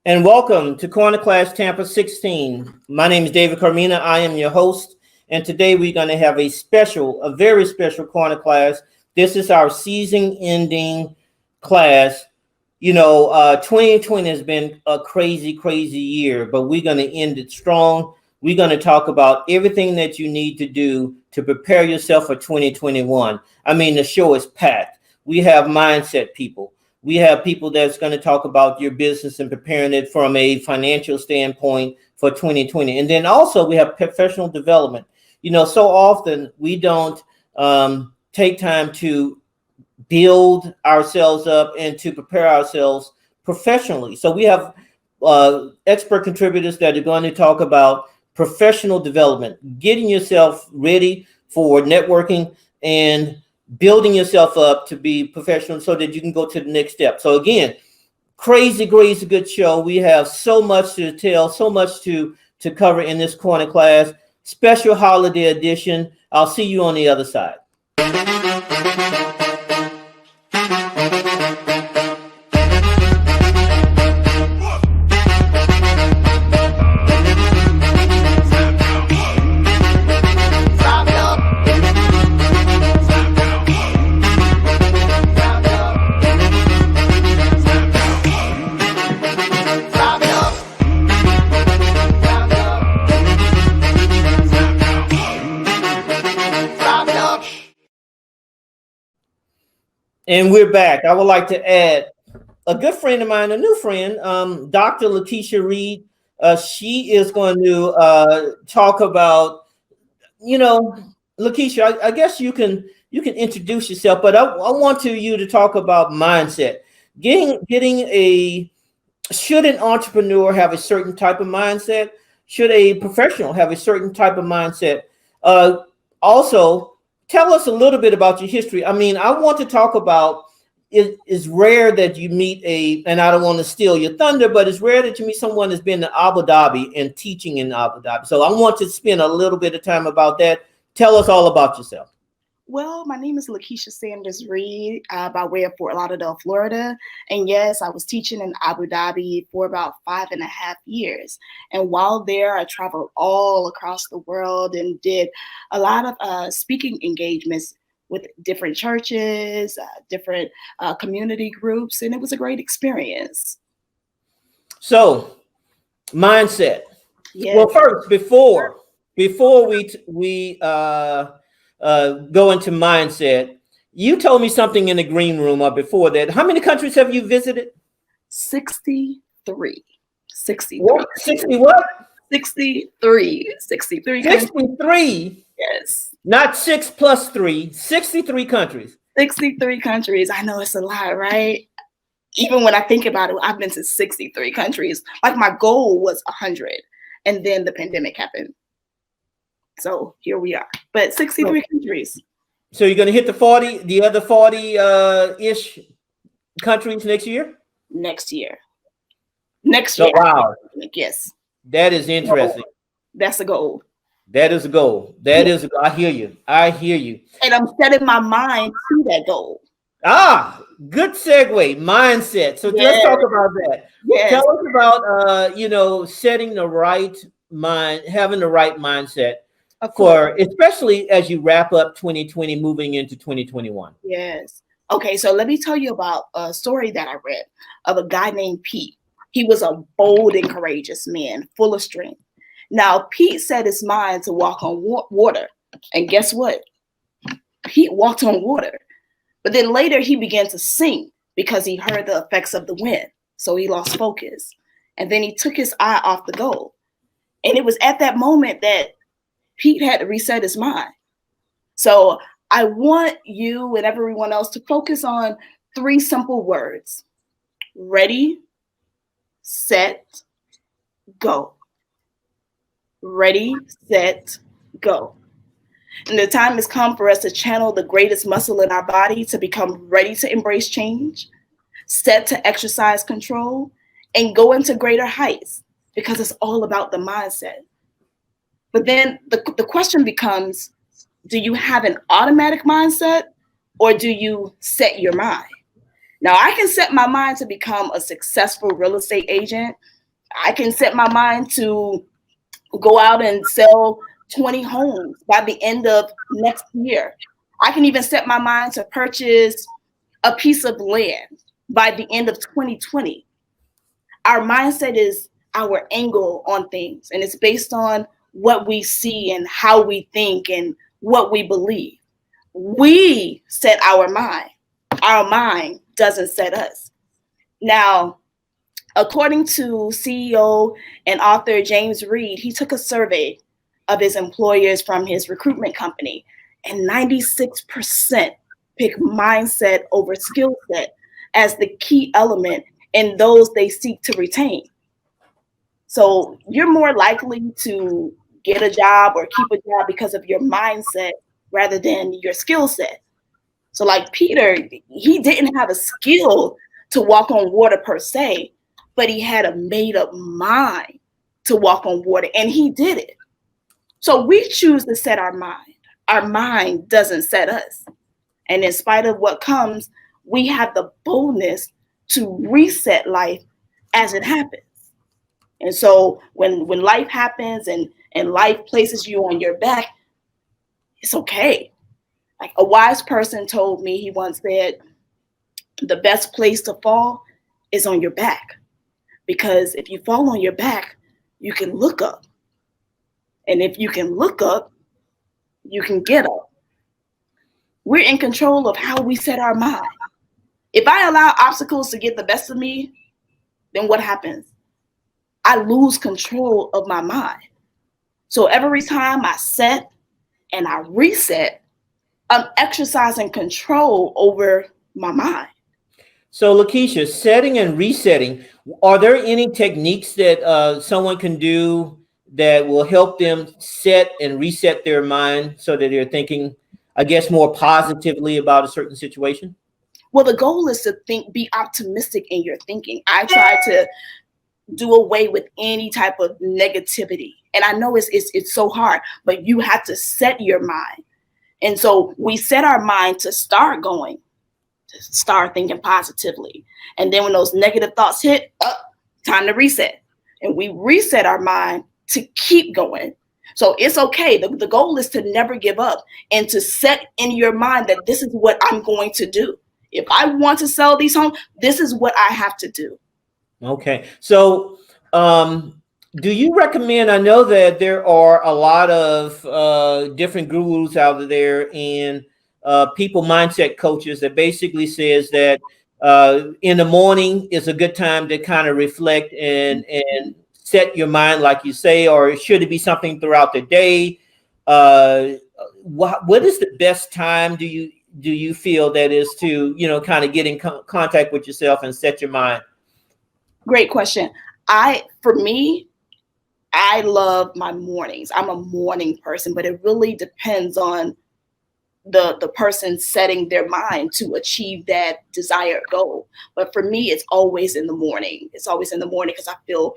And welcome to Corner Class Tampa 16. My name is David Carmena. I am your host. And today we're going to have a very special corner class. This is our season ending class. 2020 has been a crazy, crazy year, but we're going to end it strong. We're going to talk about everything that you need to do to prepare yourself for 2021. I mean, the show is packed. We have mindset people. We have people that's going to talk about your business and preparing it from a financial standpoint for 2020. And then also we have professional development. So often we don't take time to build ourselves up and to prepare ourselves professionally. So we have expert contributors that are going to talk about professional development, getting yourself ready for networking and building yourself up to be professional so that you can go to the next step. So again, crazy good show. We have so much to tell, so much to cover in this corner class. Special holiday edition. I'll see you on the other side. And we're back. I would like to add a good friend of mine, a new friend, Dr. Lakisha Sanders-Ried. She is going to talk about, Lakisha, I guess you can introduce yourself, but I want you to talk about mindset. Should an entrepreneur have a certain type of mindset? Should a professional have a certain type of mindset? Also, tell us a little bit about your history. I mean, I want to talk about it's rare that you meet and I don't want to steal your thunder, but it's rare that you meet someone that's been to Abu Dhabi and teaching in Abu Dhabi. So I want to spend a little bit of time about that. Tell us all about yourself. Well, my name is Lakisha Sanders-Ried by way of Fort Lauderdale, Florida. And yes, I was teaching in Abu Dhabi for about 5.5 years. And while there, I traveled all across the world and did a lot of speaking engagements with different churches, different community groups, and it was a great experience. So, mindset. Yes. Well, first, before we go into mindset, you told me something in the green room before that. How many countries have you visited? 63. 63. What? 60 what? 63. 63 countries. 63? Yes. Not 6 plus 3. 63 countries. 63 countries. I know it's a lot, right? Even when I think about it, I've been to 63 countries. Like my goal was 100, and then the pandemic happened. So here we are, but 63 countries. So you're going to hit the other 40-ish countries next year? Next year. Oh, wow. Yes. That is interesting. That's a goal. That is a goal. I hear you. And I'm setting my mind to that goal. Good segue. Mindset. So let's talk about that. Yes. Tell us about, setting the right mind, having the right mindset. Especially as you wrap up 2020, moving into 2021. Yes. Okay, so let me tell you about a story that I read of a guy named Pete. He was a bold and courageous man, full of strength. Now, Pete set his mind to walk on water. And guess what? Pete walked on water. But then later he began to sink because he heard the effects of the wind. So he lost focus. And then he took his eye off the goal. And it was at that moment that Pete had to reset his mind. So I want you and everyone else to focus on 3 simple words. Ready, set, go. Ready, set, go. And the time has come for us to channel the greatest muscle in our body to become ready to embrace change, set to exercise control, and go into greater heights, because it's all about the mindset. But then the question becomes, do you have an automatic mindset or do you set your mind? Now, I can set my mind to become a successful real estate agent. I can set my mind to go out and sell 20 homes by the end of next year. I can even set my mind to purchase a piece of land by the end of 2020. Our mindset is our angle on things, and it's based on what we see and how we think and what we believe. We set our mind. Our mind doesn't set us. Now, according to CEO and author James Reed, he took a survey of his employers from his recruitment company, and 96% pick mindset over skill set as the key element in those they seek to retain. So you're more likely to get a job or keep a job because of your mindset rather than your skill set. So like Peter, he didn't have a skill to walk on water per se, but he had a made up mind to walk on water, and he did it. So we choose to set our mind. Our mind doesn't set us. And in spite of what comes, we have the boldness to reset life as it happens. And so when life happens and life places you on your back, it's okay. Like a wise person told me, he once said, the best place to fall is on your back. Because if you fall on your back, you can look up. And if you can look up, you can get up. We're in control of how we set our mind. If I allow obstacles to get the best of me, then what happens? I lose control of my mind. So every time I set and I reset, I'm exercising control over my mind. So, Lakisha, setting and resetting, are there any techniques that someone can do that will help them set and reset their mind so that they're thinking, I guess, more positively about a certain situation? Well, the goal is to be optimistic in your thinking. I try to do away with any type of negativity. And I know it's so hard, but you have to set your mind. And so we set our mind to start going, to start thinking positively. And then when those negative thoughts hit, time to reset. And we reset our mind to keep going. So it's okay. The goal is to never give up and to set in your mind that this is what I'm going to do. If I want to sell these homes, this is what I have to do. Okay. So do you recommend, I know that there are a lot of different gurus out there and people mindset coaches that basically says that in the morning is a good time to kind of reflect and set your mind, like you say, or should it be something throughout the day? What is the best time do you feel that is to, kind of get in contact with yourself and set your mind? Great question. For me, I love my mornings. I'm a morning person, but it really depends on the person setting their mind to achieve that desired goal. But for me, it's always in the morning. It's always in the morning because I feel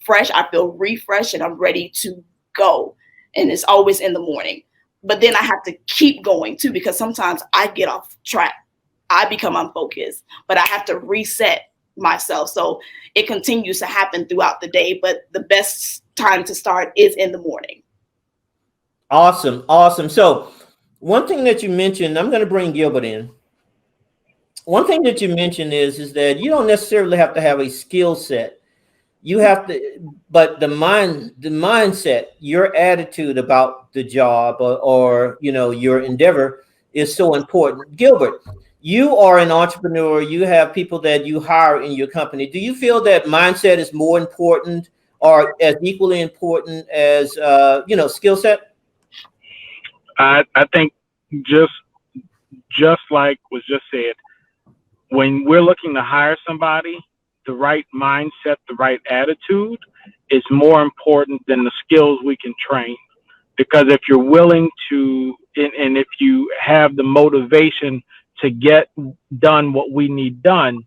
fresh, I feel refreshed, and I'm ready to go. And it's always in the morning. But then I have to keep going too, because sometimes I get off track. I become unfocused, but I have to reset myself. So it continues to happen throughout the day, but the best time to start is in the morning. Awesome. Awesome. So one thing that you mentioned, I'm going to bring Gilbert in. One thing that you mentioned is that you don't necessarily have to have a skill set. You have to, but the mindset, your attitude about the job or your endeavor is so important. Gilbert, you are an entrepreneur. You have people that you hire in your company. Do you feel that mindset is more important or as equally important as skill set? I think just like was just said, when we're looking to hire somebody, the right mindset, the right attitude is more important than the skills we can train. Because if you're willing to, and if you have the motivation to get done what we need done,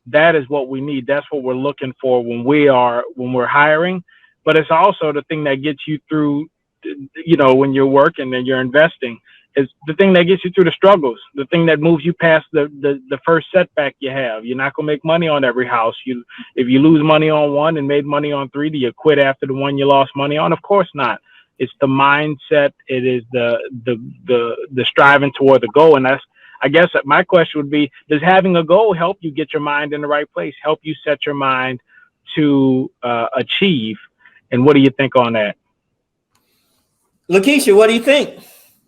that is what we need. That's what we're looking for when we're hiring. But it's also the thing that gets you through, when you're working and you're investing. is the thing that gets you through the struggles, the thing that moves you past the first setback you have. You're not gonna make money on every house. If you lose money on one and made money on three, do you quit after the one you lost money on? Of course not. It's the mindset. It is the striving toward the goal. And that's, I guess my question would be, does having a goal help you get your mind in the right place, help you set your mind to achieve? And what do you think on that? Lakisha, what do you think?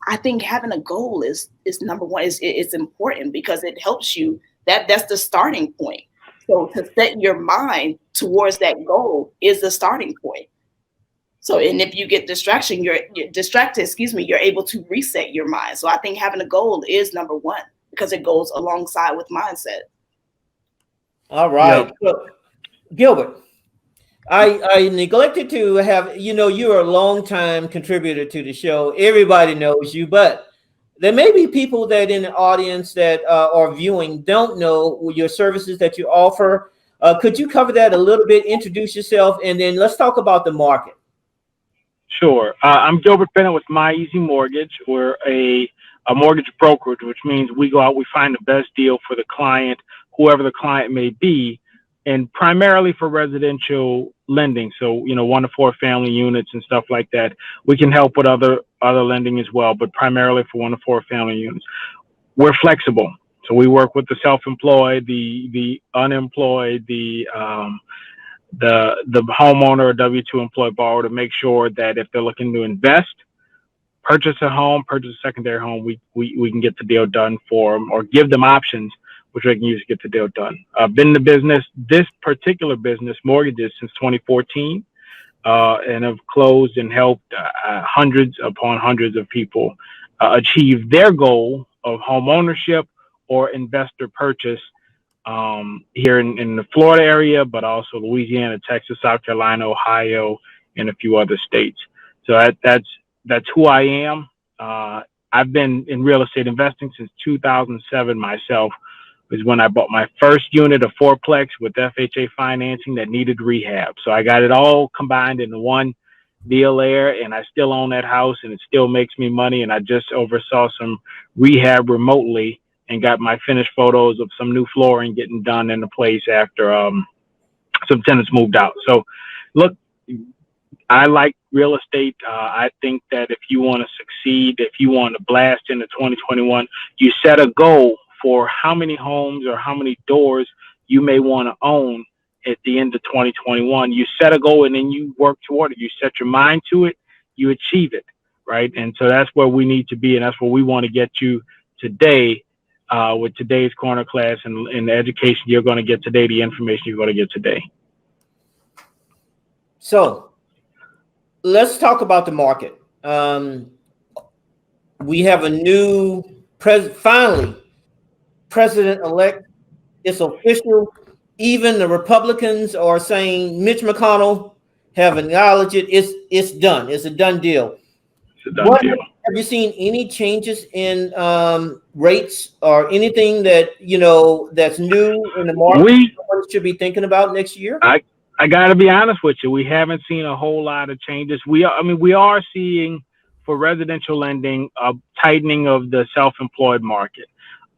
I think having a goal is number one. It's important because it helps you. That's the starting point. So to set your mind towards that goal is the starting point. So, and if you get distraction, you're distracted, you're able to reset your mind. So I think having a goal is number one because it goes alongside with mindset. All right. Yeah. So, Gilbert, I neglected to have, you're a longtime contributor to the show. Everybody knows you, but there may be people that in the audience that are viewing don't know your services that you offer. Could you cover that a little bit, introduce yourself, and then let's talk about the market? Sure. I'm Gilbert Bennett with My Easy Mortgage. We're a mortgage brokerage, which means we go out, we find the best deal for the client, whoever the client may be, and primarily for residential lending. So, 1 to 4 family units and stuff like that. We can help with other lending as well, but primarily for 1 to 4 family units. We're flexible. So we work with the self-employed, the unemployed, the homeowner or W-2 employed borrower to make sure that if they're looking to invest, purchase a home, purchase a secondary home, we can get the deal done for them or give them options which they can use to get the deal done. I've been in the business, this particular business, mortgages, since 2014, and have closed and helped hundreds upon hundreds of people achieve their goal of home ownership or investor purchase here in the Florida area, but also Louisiana, Texas, South Carolina, Ohio, and a few other states. So that's who I am. I've been in real estate investing since 2007 myself. Was when I bought my first unit of fourplex with FHA financing that needed rehab. So I got it all combined in one deal there, and I still own that house, and it still makes me money. And I just oversaw some rehab remotely and got my finished photos of some new flooring getting done in the place after some tenants moved out. So, look, I like real estate. I think that if you want to succeed, if you want to blast into 2021, you set a goal for how many homes or how many doors you may want to own at the end of 2021. You set a goal and then you work toward it. You set your mind to it, you achieve it, right? And so that's where we need to be, and that's where we want to get you today with today's corner class and the education you're going to get today, the information you're going to get today. So let's talk about the market. We have a new finally, president-elect. It's official. Even the Republicans are saying Mitch McConnell have acknowledged it. It's done. It's a done deal. It's a done deal. Have you seen any changes in rates or anything that that's new in the market? We should be thinking about next year. I got to be honest with you. We haven't seen a whole lot of changes. We are seeing for residential lending a tightening of the self-employed market.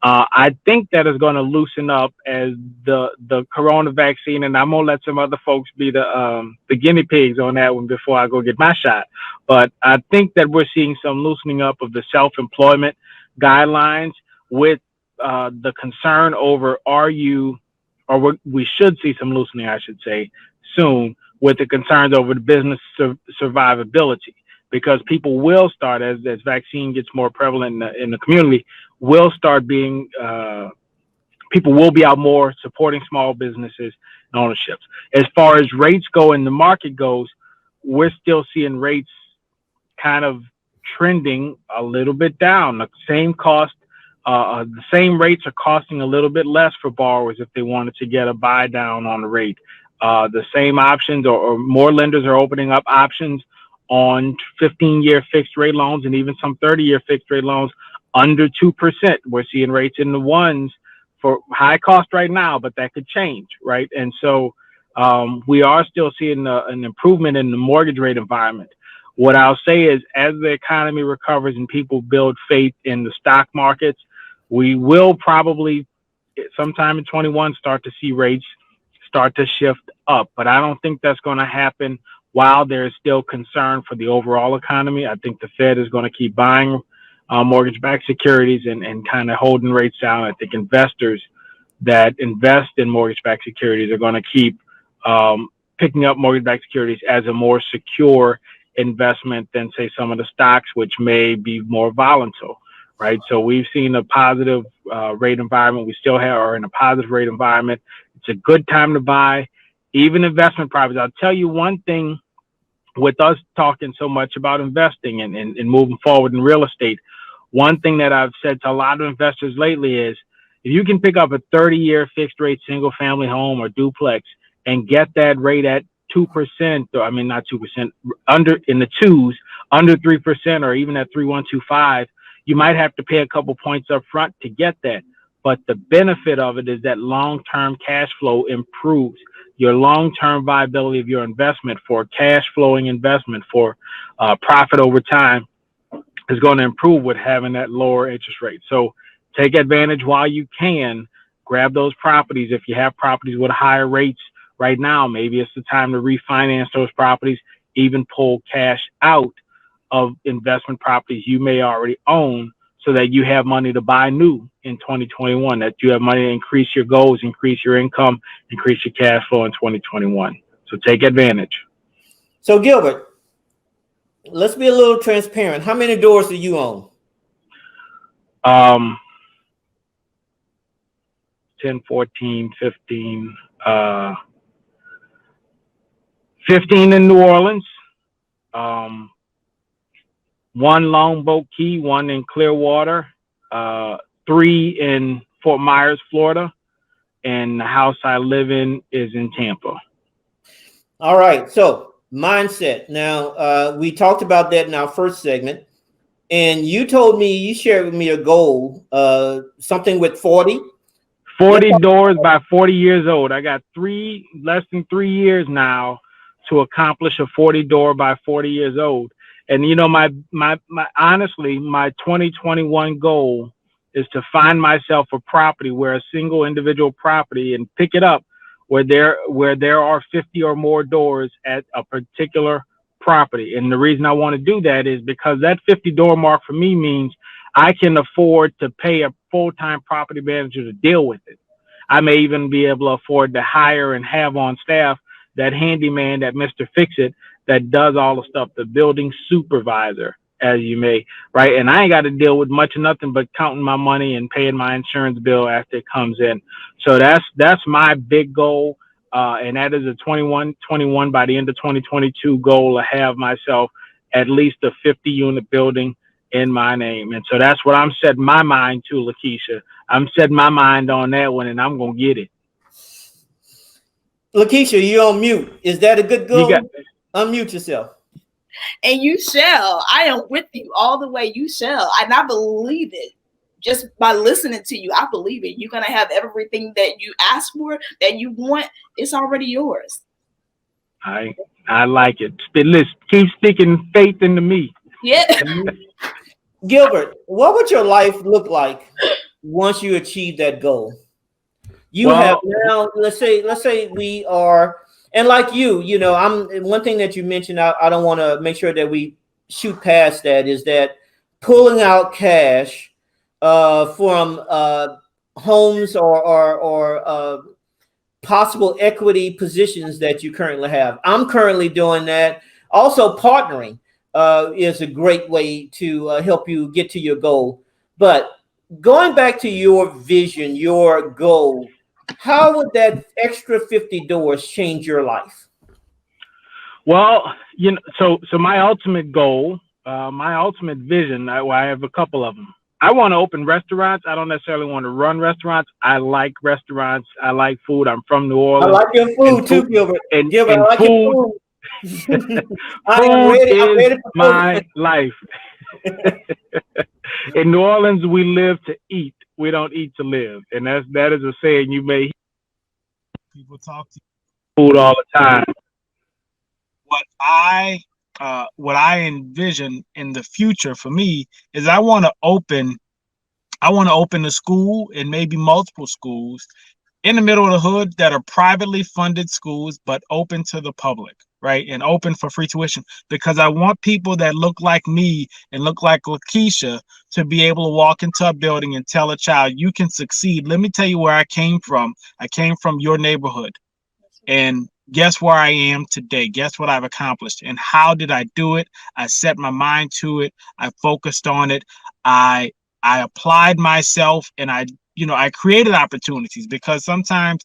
I think that is going to loosen up as the corona vaccine, and I'm going to let some other folks be the guinea pigs on that one before I go get my shot. But I think that we're seeing some loosening up of the self-employment guidelines with the concern over we should see some loosening, I should say, soon, with the concerns over the business survivability. Because people will start, as vaccine gets more prevalent in the community, will start being, people will be out more supporting small businesses and ownerships. As far as rates go and the market goes, we're still seeing rates kind of trending a little bit down. The same cost, the same rates are costing a little bit less for borrowers if they wanted to get a buy down on the rate. The same options or more lenders are opening up options on 15-year fixed rate loans and even some 30-year fixed rate loans under 2%. We're seeing rates in the ones for high cost right now, but that could change, right? And so we are still seeing an improvement in the mortgage rate environment. What I'll say is, as the economy recovers and people build faith in the stock markets, we will probably sometime in 21 start to see rates start to shift up. But I don't think that's going to happen while there's still concern for the overall economy. I think the Fed is going to keep buying mortgage-backed securities and kind of holding rates down. I think investors that invest in mortgage-backed securities are going to keep picking up mortgage-backed securities as a more secure investment than, say, some of the stocks, which may be more volatile, right? So we've seen a positive rate environment. We still are in a positive rate environment. It's a good time to buy, even investment properties. I'll tell you one thing, with us talking so much about investing and moving forward in real estate, one thing that I've said to a lot of investors lately is, if you can pick up a 30-year fixed rate single family home or duplex and get that rate at 2%, or I mean, not 2%, under in the twos, under 3%, or even at 3.125, you might have to pay a couple points up front to get that. But the benefit of it is that long-term cash flow improves. Your long-term viability of your investment for cash flowing investment for profit over time is going to improve with having that lower interest rate. So take advantage while you can. Grab those properties. If you have properties with higher rates right now, maybe it's the time to refinance those properties, even pull cash out of investment properties you may already own, so that you have money to buy new in 2021, that you have money to increase your goals, increase your income, increase your cash flow in 2021. So take advantage. So Gilbert, let's be a little transparent. How many doors do you own? 10, 14, 15, 15 in New Orleans, one Longboat Key, one in Clearwater, 3 in Fort Myers, Florida, and the house I live in is in Tampa. All right. So mindset. Now, we talked about that in our first segment, and you told me, you shared with me a goal, something with 40 doors by 40 years old. I got less than 3 years now to accomplish a 40 door by 40 years old. And, you know, my honestly, my 2021 goal is to find myself a property, where a single individual property, and pick it up where there are 50 or more doors at a particular property. And the reason I want to do that is because that 50 door mark for me means I can afford to pay a full-time property manager to deal with it. I may even be able to afford to hire and have on staff that handyman, that Mr. Fix-It, that does all the stuff, the building supervisor, as you may, right? And I ain't got to deal with much of nothing but counting my money and paying my insurance bill after it comes in. So that's my big goal. And that is a 21 by the end of 2022 goal, to have myself at least a 50 unit building in my name. And so that's what I'm setting my mind to, Lakisha. I'm setting my mind on that one, and I'm going to get it. Lakisha, you're on mute. Is that a good goal? Unmute yourself. And you shall. I am with you all the way. You shall. And I believe it. Just by listening to you, I believe it. You're going to have everything that you ask for, that you want. It's already yours. I like it. Listen, keep sticking faith into me. Yeah. Gilbert, what would your life look like once you achieve that goal? Have now, let's say we are, and like you know, one thing that you mentioned, I don't want to make sure that we shoot past that, is that pulling out cash from homes or possible equity positions that you currently have. I'm currently doing that. Also, partnering is a great way to help you get to your goal. But going back to your vision, your goal, how would that extra 50 doors change your life? Well, you know, so my ultimate goal, my ultimate vision, I have a couple of them. I want to open restaurants. I don't necessarily want to run restaurants. I like restaurants. I like food. I'm from New Orleans. I like your food too, Gilbert. Gilbert, I like food, your food. Food is my life. In New Orleans, we live to eat. We don't eat to live. And that is a saying you may hear. People talk to food all the time. What I what I envision in the future for me is I want to open a school and maybe multiple schools in the middle of the hood that are privately funded schools, but open to the public, right? And open for free tuition, because I want people that look like me and look like Lakisha to be able to walk into a building and tell a child, you can succeed. Let me tell you where I came from. I came from your neighborhood. And guess where I am today? Guess what I've accomplished? And how did I do it? I set my mind to it. I focused on it. I applied myself, and I created opportunities, because sometimes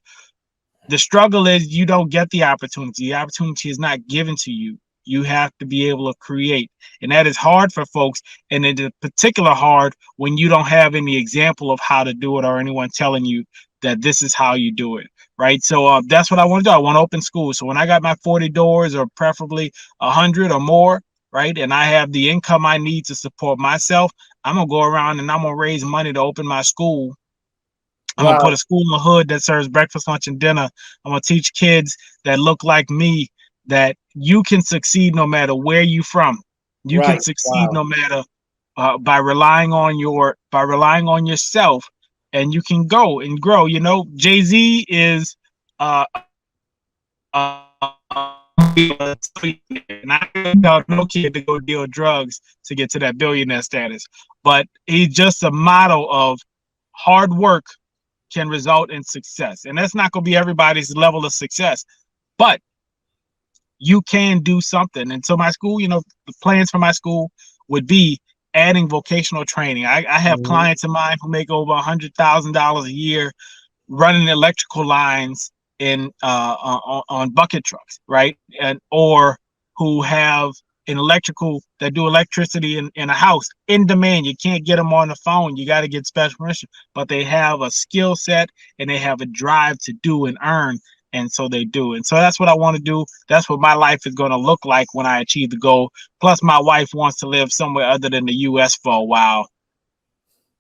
the struggle is you don't get the opportunity. The opportunity is not given to you. You have to be able to create. And that is hard for folks. And it is particular hard when you don't have any example of how to do it, or anyone telling you that this is how you do it. Right. So that's what I want to do. I want to open schools. So when I got my 40 doors, or preferably 100 or more, right, and I have the income I need to support myself, I'm going to go around and I'm going to raise money to open my school. I'm going to put a school in the hood that serves breakfast, lunch, and dinner. I'm going to teach kids that look like me that you can succeed no matter where you're from. You can succeed no matter by relying on yourself, and you can go and grow. You know, Jay-Z is and I don't tell no kid to go deal drugs to get to that billionaire status, but he's just a model of hard work can result in success. And that's not going to be everybody's level of success, but you can do something. And so my school, the plans for my school would be adding vocational training. I have clients of mine who make over $100,000 a year running electrical lines in on bucket trucks, right? Or who have an electrical that do electricity in a house in demand. You can't get them on the phone. You got to get special permission, but they have a skill set and they have a drive to do and earn. And so they do. And so that's what I want to do. That's what my life is going to look like when I achieve the goal. Plus, my wife wants to live somewhere other than the U.S. for a while.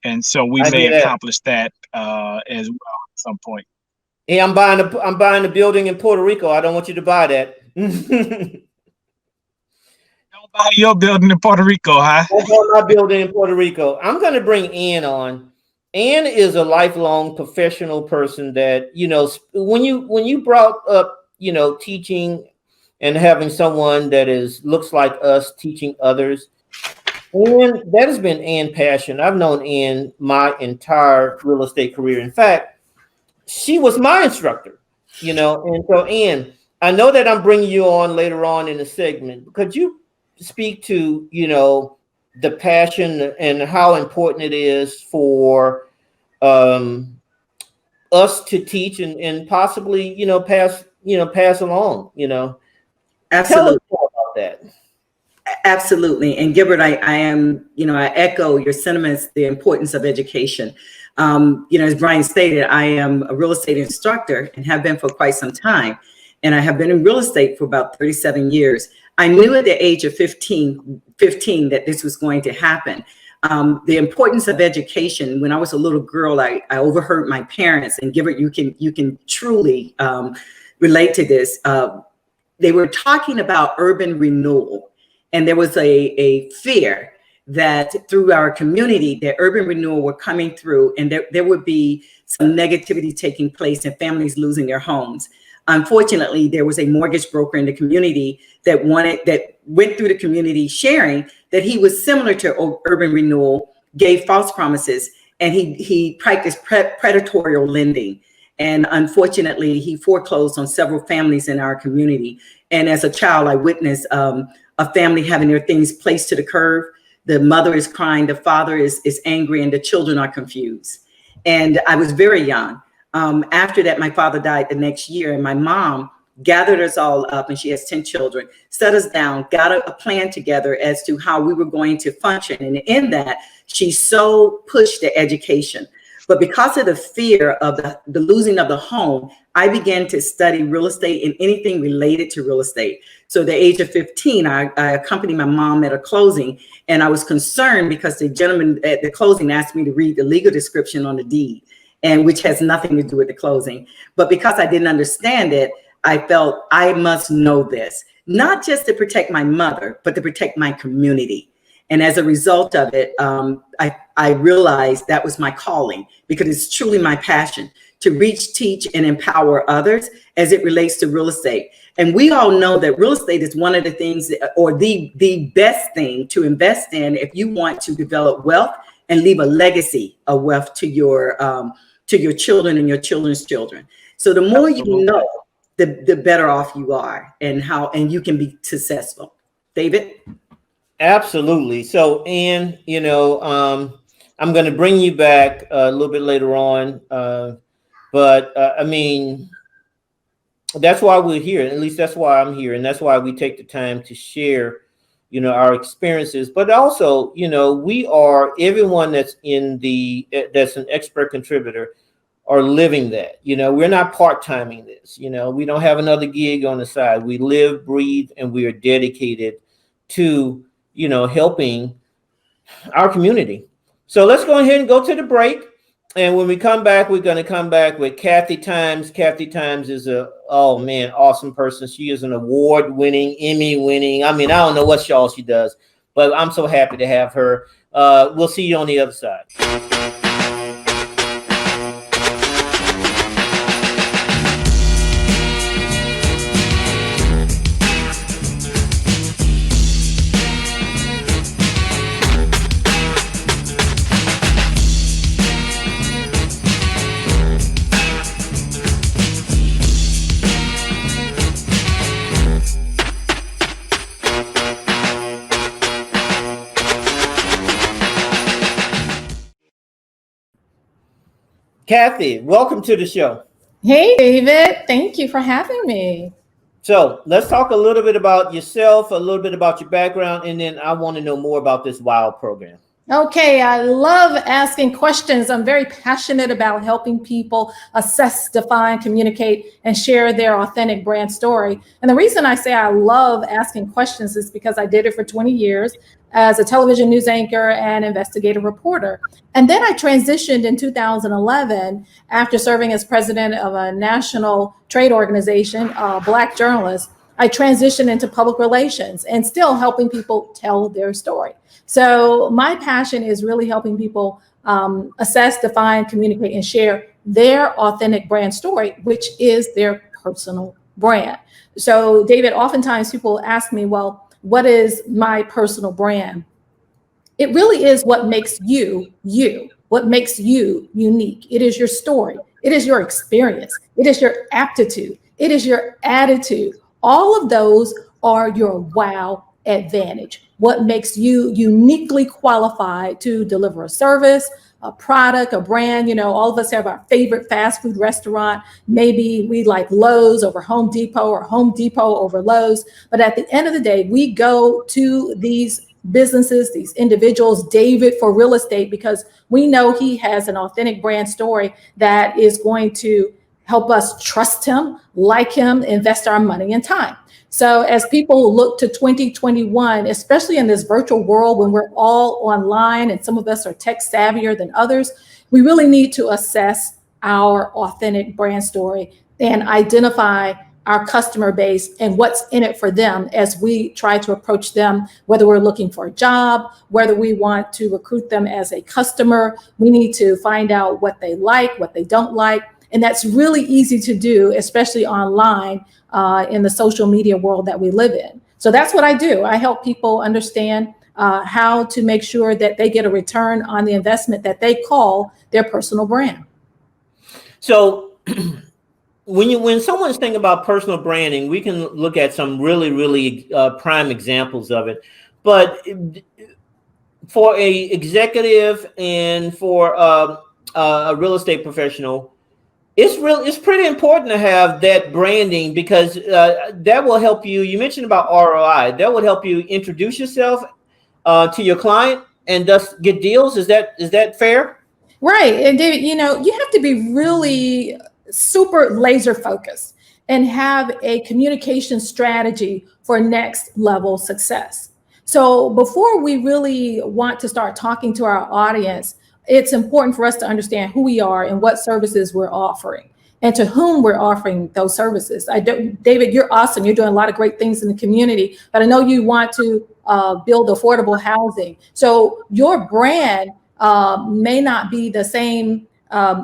And so we may accomplish that as well at some point. Hey, I'm buying a building in Puerto Rico. I don't want you to buy that. Don't buy your building in Puerto Rico, huh? Don't buy my building in Puerto Rico. I'm going to bring Ann on. Ann is a lifelong professional person that, when you brought up, teaching and having someone that looks like us teaching others, and that has been Ann's passion. I've known Ann my entire real estate career. In fact, she was my instructor, and so Ann, I know that I'm bringing you on later on in the segment. Could you speak to, the passion and how important it is for us to teach and possibly, pass along, Absolutely. Tell us more about that. Absolutely. And Gilbert, I am, I echo your sentiments, the importance of education. As Brian stated, I am a real estate instructor and have been for quite some time. And I have been in real estate for about 37 years. I knew at the age of 15 that this was going to happen. The importance of education. When I was a little girl, I overheard my parents, and Gilbert, you can truly relate to this. They were talking about urban renewal, and there was a fear that through our community, that urban renewal were coming through, and there would be some negativity taking place and families losing their homes. Unfortunately, there was a mortgage broker in the community that went through the community sharing that he was similar to urban renewal, gave false promises, and he practiced predatory lending. And unfortunately, he foreclosed on several families in our community. And as a child, I witnessed a family having their things placed to the curb. The mother is crying, the father is angry, and the children are confused. And I was very young. After that, my father died the next year, and my mom gathered us all up, and she has 10 children, set us down, got a plan together as to how we were going to function. And in that, she so pushed the education. But because of the fear of the losing of the home, I began to study real estate and anything related to real estate. So at the age of 15, I accompanied my mom at a closing, and I was concerned because the gentleman at the closing asked me to read the legal description on the deed, and which has nothing to do with the closing. But because I didn't understand it, I felt I must know this. not just to protect my mother, but to protect my community. And as a result of it, I realized that was my calling, because it's truly my passion to reach, teach, and empower others as it relates to real estate. And we all know that real estate is one of the things, or the best thing to invest in if you want to develop wealth and leave a legacy of wealth to your children and your children's children. So the more you know, the better off you are, and you can be successful. David? Absolutely. So, Ann, I'm going to bring you back a little bit later on. But I mean, that's why we're here. At least that's why I'm here. And that's why we take the time to share, our experiences. But also, we are, everyone that's an expert contributor are living that. We're not part-timing this. We don't have another gig on the side. We live, breathe, and we are dedicated to, helping our community. So let's go ahead and go to the break. And when we come back, we're going to come back with Kathy Times. Kathy Times is awesome person. She is an award-winning, Emmy-winning. I mean, I don't know what all she does, but I'm so happy to have her. We'll see you on the other side. Kathy, welcome to the show. Hey, David. Thank you for having me. So let's talk a little bit about yourself, a little bit about your background, and then I want to know more about this WOW program. Okay, I love asking questions. I'm very passionate about helping people assess, define, communicate, and share their authentic brand story. And the reason I say I love asking questions is because I did it for 20 years as a television news anchor and investigative reporter. And then I transitioned in 2011 after serving as president of a national trade organization, Black journalists. I transitioned into public relations and still helping people tell their story. So my passion is really helping people assess, define, communicate, and share their authentic brand story, which is their personal brand. So David, oftentimes people ask me, well, what is my personal brand? It really is what makes you, you, what makes you unique. It is your story. It is your experience. It is your aptitude. It is your attitude. All of those are your wow advantage. What makes you uniquely qualified to deliver a service, a product, a brand. All of us have our favorite fast food restaurant. Maybe we like Lowe's over Home Depot or Home Depot over Lowe's. But at the end of the day, we go to these businesses, these individuals, David for real estate, because we know he has an authentic brand story that is going to help us trust him, like him, invest our money and time. So as people look to 2021, especially in this virtual world when we're all online and some of us are tech savvier than others, we really need to assess our authentic brand story and identify our customer base and what's in it for them as we try to approach them, whether we're looking for a job, whether we want to recruit them as a customer. We need to find out what they like, what they don't like. And that's really easy to do, especially online in the social media world that we live in. So that's what I do. I help people understand how to make sure that they get a return on the investment that they call their personal brand. So when someone's thinking about personal branding, we can look at some really prime examples of it. But for a executive and for a real estate professional, it's pretty important to have that branding, because that will help you. You mentioned about ROI. That would help you introduce yourself to your client and thus get deals. Is that fair? Right. And David, you have to be really super laser focused and have a communication strategy for next level success. So before we really want to start talking to our audience, it's important for us to understand who we are and what services we're offering. and to whom we're offering those services. David, you're awesome. You're doing a lot of great things in the community, but I know you want to build affordable housing. So your brand may not be the same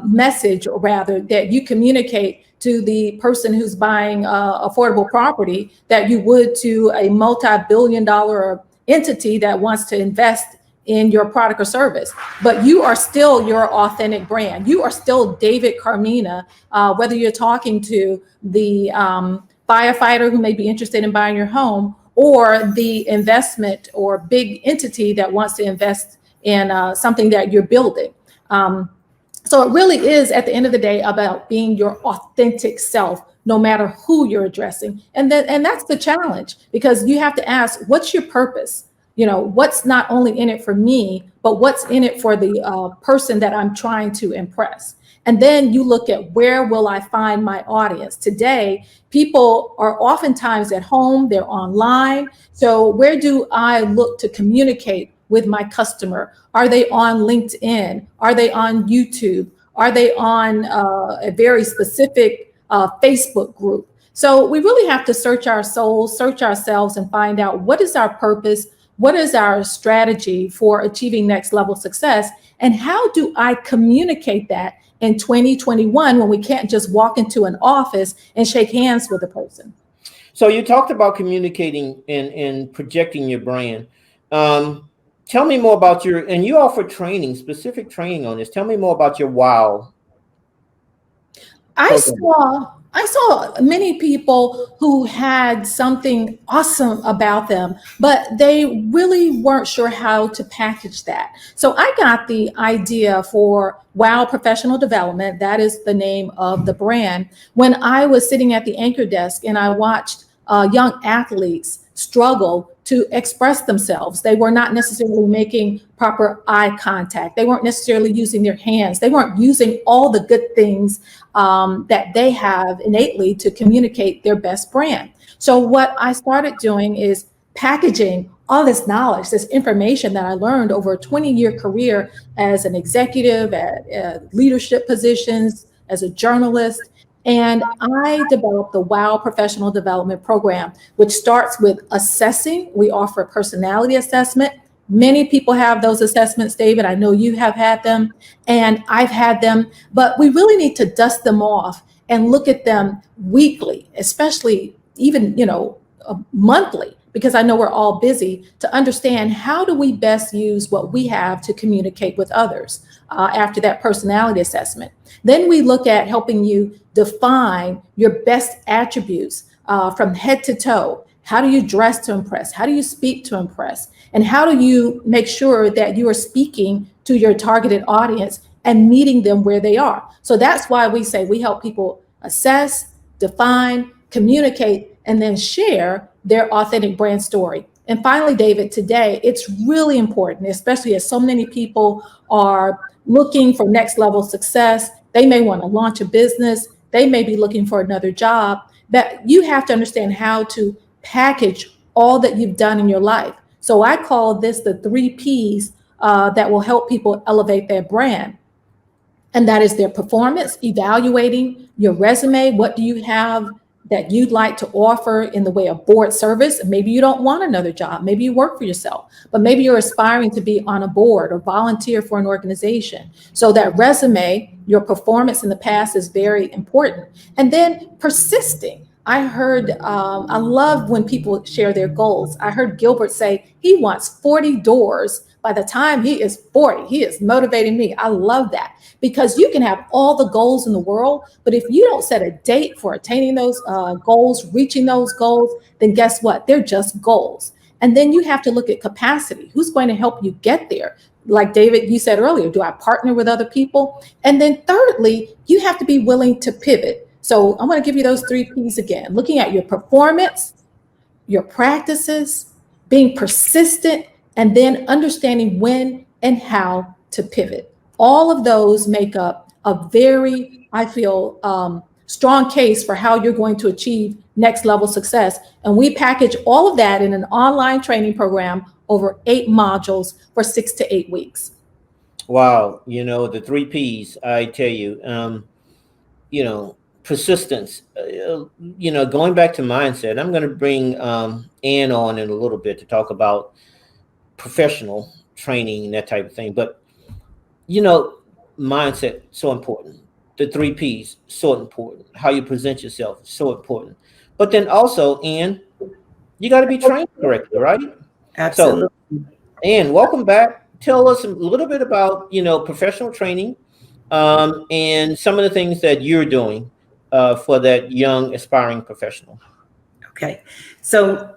message, or rather, that you communicate to the person who's buying affordable property that you would to a multi-billion-dollar entity that wants to invest in your product or service. But you are still your authentic brand. You are still David Carmena, whether you're talking to the firefighter who may be interested in buying your home, or the investment or big entity that wants to invest in something that you're building. So it really is, at the end of the day, about being your authentic self, no matter who you're addressing. And that's the challenge, because you have to ask, what's your purpose? You know, what's not only in it for me, but what's in it for the person that I'm trying to impress. And then you look at, where will I find my audience? Today, people are oftentimes at home, they're online. So where do I look to communicate with my customer? Are they on LinkedIn? Are they on YouTube? Are they on a very specific Facebook group? So we really have to search our souls, search ourselves, and find out, what is our purpose? What is our strategy for achieving next level success? And how do I communicate that in 2021, when we can't just walk into an office and shake hands with a person? So you talked about communicating and projecting your brand. Tell me more about and you offer training, specific training on this. Tell me more about your WOW. I saw many people who had something awesome about them, but they really weren't sure how to package that. So I got the idea for WOW Professional Development, that is the name of the brand, when I was sitting at the anchor desk and I watched young athletes struggle to express themselves. They were not necessarily making proper eye contact. They weren't necessarily using their hands. They weren't using all the good things that they have innately to communicate their best brand. So what I started doing is packaging all this knowledge, this information that I learned over a 20-year career as an executive at leadership positions, as a journalist. And I developed the WOW Professional Development Program, which starts with assessing. We offer a personality assessment. Many people have those assessments, David. I know you have had them, and I've had them, but we really need to dust them off and look at them weekly, especially even, monthly, because I know we're all busy, to understand, how do we best use what we have to communicate with others after that personality assessment. Then we look at helping you define your best attributes from head to toe. How do you dress to impress? How do you speak to impress? And how do you make sure that you are speaking to your targeted audience and meeting them where they are? So that's why we say we help people assess, define, communicate, and then share their authentic brand story. And finally, David, today, it's really important, especially as so many people are looking for next level success. They may want to launch a business. They may be looking for another job. That you have to understand how to package all that you've done in your life. So I call this the 3 Ps that will help people elevate their brand. And that is their performance, evaluating your resume. What do you have that you'd like to offer in the way of board service? Maybe you don't want another job. Maybe you work for yourself, but maybe you're aspiring to be on a board or volunteer for an organization. So that resume, your performance in the past, is very important. And then persisting. I heard, I love when people share their goals. I heard Gilbert say he wants 40 doors by the time he is 40. He is motivating me. I love that, because you can have all the goals in the world, but if you don't set a date for attaining those goals, reaching those goals, then guess what? They're just goals. And then you have to look at capacity. Who's going to help you get there? Like David, you said earlier, do I partner with other people? And then thirdly, you have to be willing to pivot. So I'm going to give you those 3 Ps again: looking at your performance, your practices, being persistent, and then understanding when and how to pivot. All of those make up a very, I feel, strong case for how you're going to achieve next level success. And we package all of that in an online training program over 8 modules for 6 to 8 weeks. Wow. The 3 Ps, I tell you, persistence, going back to mindset, I'm going to bring Ann on in a little bit to talk about professional training and that type of thing. But, mindset, so important. The 3 Ps, so important. How you present yourself, so important. But then also, Ann, you got to be trained correctly, right? Absolutely. So, Ann, welcome back. Tell us a little bit about, professional training and some of the things that you're doing for that young aspiring professional. Okay, so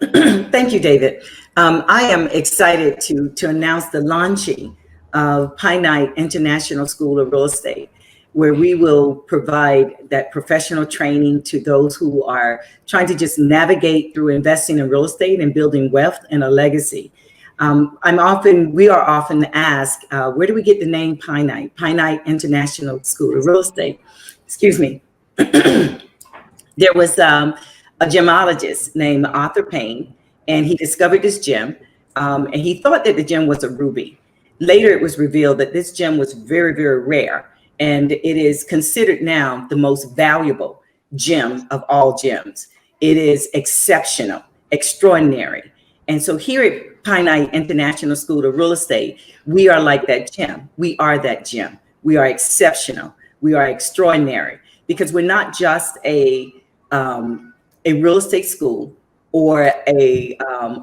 thank you, David. I am excited to announce the launching of Pine Night International School of Real Estate, where we will provide that professional training to those who are trying to just navigate through investing in real estate and building wealth and a legacy. We are often asked, where do we get the name Pine Night? Pine Night International School of Real Estate. Excuse me. There was a gemologist named Arthur Payne, and he discovered this gem, and he thought that the gem was a ruby. Later, it was revealed that this gem was very, very rare, and it is considered now the most valuable gem of all gems. It is exceptional, extraordinary. And so here at Pine Night International School of Real Estate, we are like that gem. We are that gem. We are exceptional. We are extraordinary, because we're not just a real estate school or a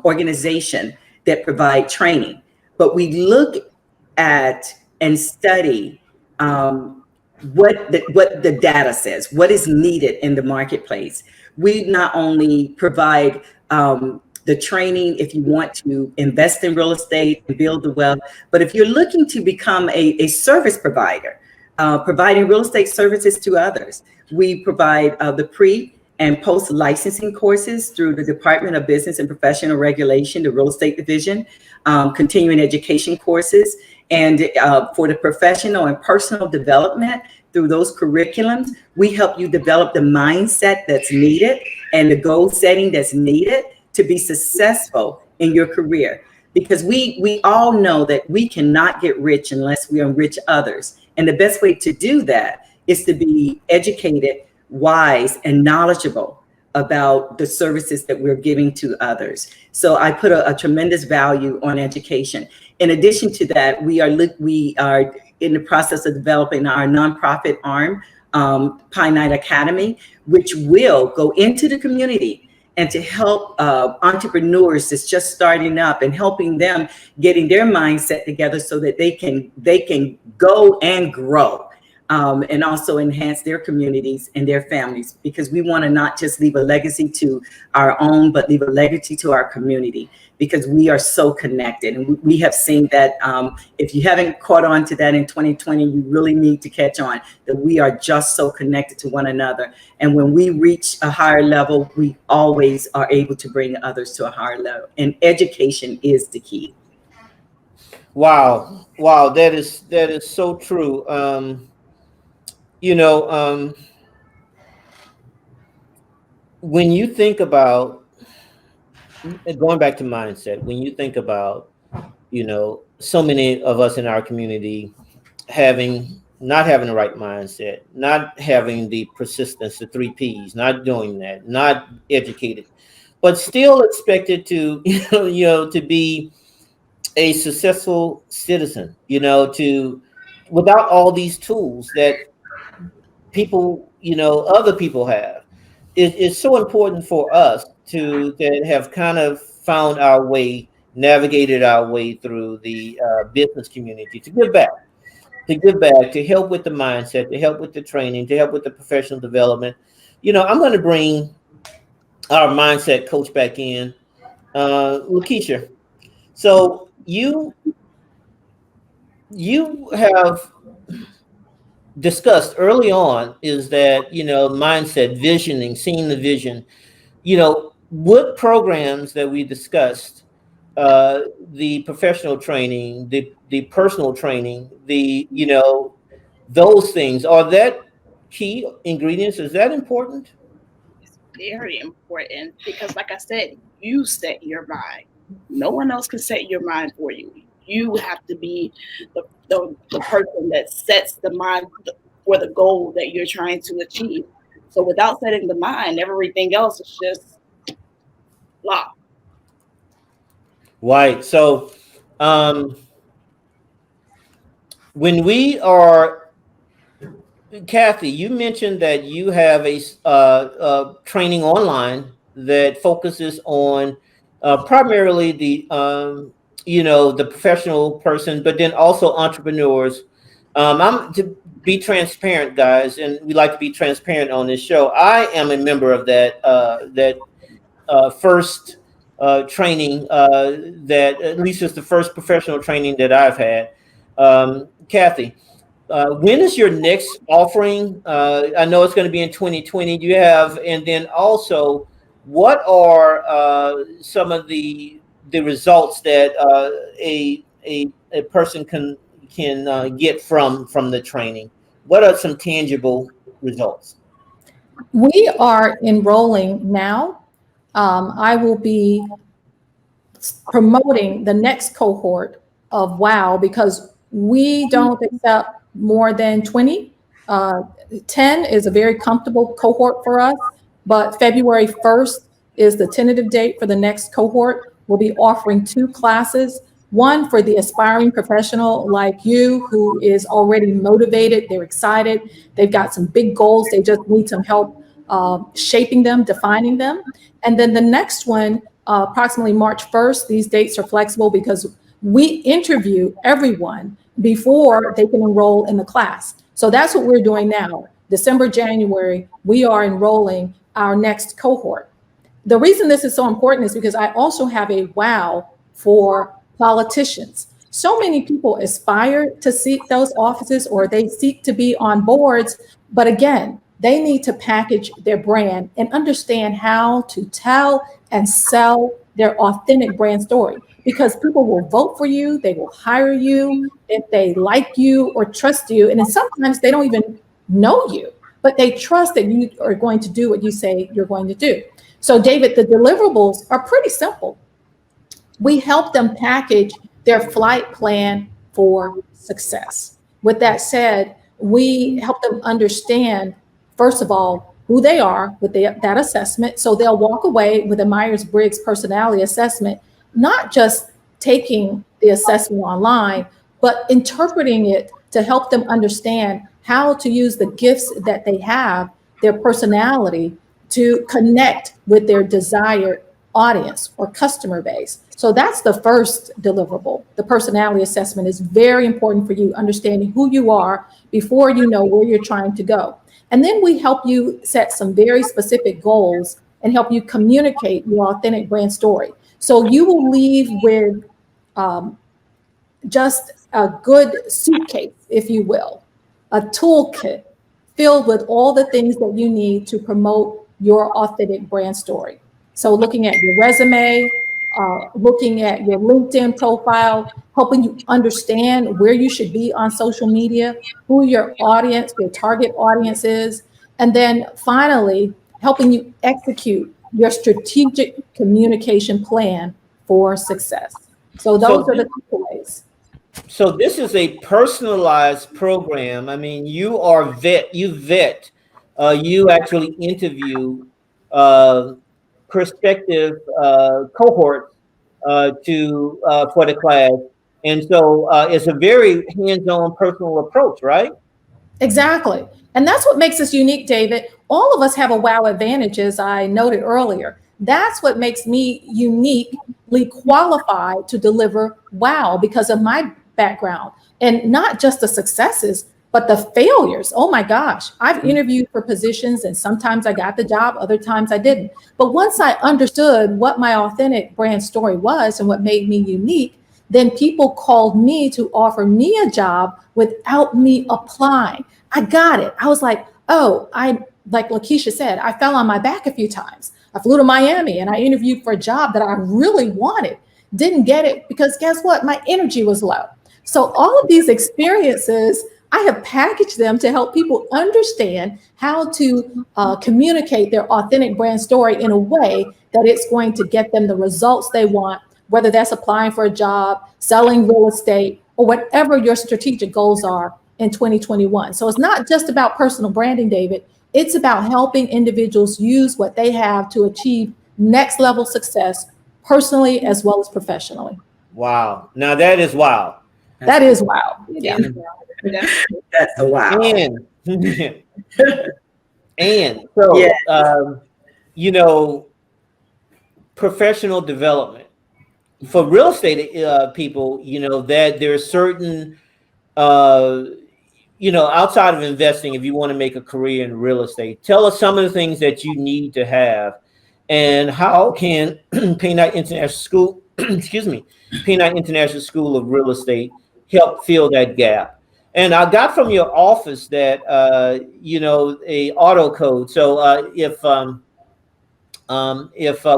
organization that provide training, but we look at and study what the data says, what is needed in the marketplace. We not only provide the training if you want to invest in real estate and build the wealth, but if you're looking to become a service provider, providing real estate services to others, we provide the pre and post licensing courses through the Department of Business and Professional Regulation, the Real Estate Division, continuing education courses, and for the professional and personal development through those curriculums, we help you develop the mindset that's needed and the goal setting that's needed to be successful in your career. Because we all know that we cannot get rich unless we enrich others. And the best way to do that is to be educated, wise, and knowledgeable about the services that we're giving to others. So I put a tremendous value on education. In addition to that, we are in the process of developing our nonprofit arm, Pine Night Academy, which will go into the community and to help entrepreneurs that's just starting up and helping them getting their mindset together so that they can go and grow. And also enhance their communities and their families, because we want to not just leave a legacy to our own, but leave a legacy to our community, because we are so connected. And we have seen that if you haven't caught on to that in 2020, you really need to catch on, that we are just so connected to one another. And when we reach a higher level, we always are able to bring others to a higher level. And education is the key. Wow. That is so true. When you think about going back to mindset, when you think about, so many of us in our community not having the right mindset, not having the persistence, the 3 Ps, not doing that, not educated, but still expected to, to be a successful citizen, without all these tools that people, other people have. It's so important for us that have kind of found our way, navigated our way through the business community, to give back, to help with the mindset, to help with the training, to help with the professional development. I'm going to bring our mindset coach back in, Lakisha. So you have discussed early on is that, mindset, visioning, seeing the vision, what programs that we discussed, the professional training, the personal training, those things, are that key ingredients? Is that important? It's very important, because like I said, you set your mind. No one else can set your mind for you. You have to be the person that sets the mind for the goal that you're trying to achieve. So without setting the mind, everything else is just blah. Right. So, when we are, Kathy, you mentioned that you have a training online that focuses on primarily the professional person, but then also entrepreneurs. I'm to be transparent, guys, and we like to be transparent on this show. I am a member of that first training that at least is the first professional training that I've had. Kathy, when is your next offering? I know it's going to be in 2020. You have, and then also, what are some of the results that a person can get from the training? What are some tangible results? We are enrolling now. I will be promoting the next cohort of WOW because we don't accept more than 20. 10 is a very comfortable cohort for us, but February 1st is the tentative date for the next cohort. We'll be offering 2 classes, one for the aspiring professional like you who is already motivated, they're excited, they've got some big goals, they just need some help shaping them, defining them. And then the next one, approximately March 1st, these dates are flexible because we interview everyone before they can enroll in the class. So that's what we're doing now. December, January, we are enrolling our next cohort. The reason this is so important is because I also have a WOW for politicians. So many people aspire to seek those offices or they seek to be on boards, but again, they need to package their brand and understand how to tell and sell their authentic brand story, because people will vote for you, they will hire you if they like you or trust you. And then sometimes they don't even know you, but they trust that you are going to do what you say you're going to do. So David, the deliverables are pretty simple. We help them package their flight plan for success. With that said, we help them understand, first of all, who they are with that assessment. So they'll walk away with a Myers-Briggs personality assessment, not just taking the assessment online, but interpreting it to help them understand how to use the gifts that they have, their personality, to connect with their desired audience or customer base. So that's the first deliverable. The personality assessment is very important for you, understanding who you are before you know where you're trying to go. And then we help you set some very specific goals and help you communicate your authentic brand story. So you will leave with just a good suitcase, if you will, a toolkit filled with all the things that you need to promote your authentic brand story. So looking at your resume, looking at your LinkedIn profile, helping you understand where you should be on social media, who your audience, your target audience is, and then finally, helping you execute your strategic communication plan for success. So those are the takeaways. So this is a personalized program. I mean, you actually interview prospective cohorts for the class. And so it's a very hands-on personal approach, right? Exactly. And that's what makes us unique, David. All of us have a WOW advantage, as I noted earlier. That's what makes me uniquely qualified to deliver WOW because of my background, and not just the successes, but the failures. Oh my gosh, I've interviewed for positions and sometimes I got the job, other times I didn't. But once I understood what my authentic brand story was and what made me unique, then people called me to offer me a job without me applying. I got it. I was like, oh, like Lakisha said, I fell on my back a few times. I flew to Miami and I interviewed for a job that I really wanted. Didn't get it because guess what? My energy was low. So all of these experiences, I have packaged them to help people understand how to communicate their authentic brand story in a way that it's going to get them the results they want, whether that's applying for a job, selling real estate, or whatever your strategic goals are in 2021. So it's not just about personal branding, David. It's about helping individuals use what they have to achieve next level success personally as well as professionally. Wow. Now that is wow. That is wow. Yeah. That's a wow. And so, Yeah. you know, professional development for real estate people, you know, that there's certain, you know, outside of investing, if you want to make a career in real estate, tell us some of the things that you need to have, and how can P9 International School, excuse me, P9 International School of Real Estate help fill that gap. And I got from your office that, you know, a auto code. So if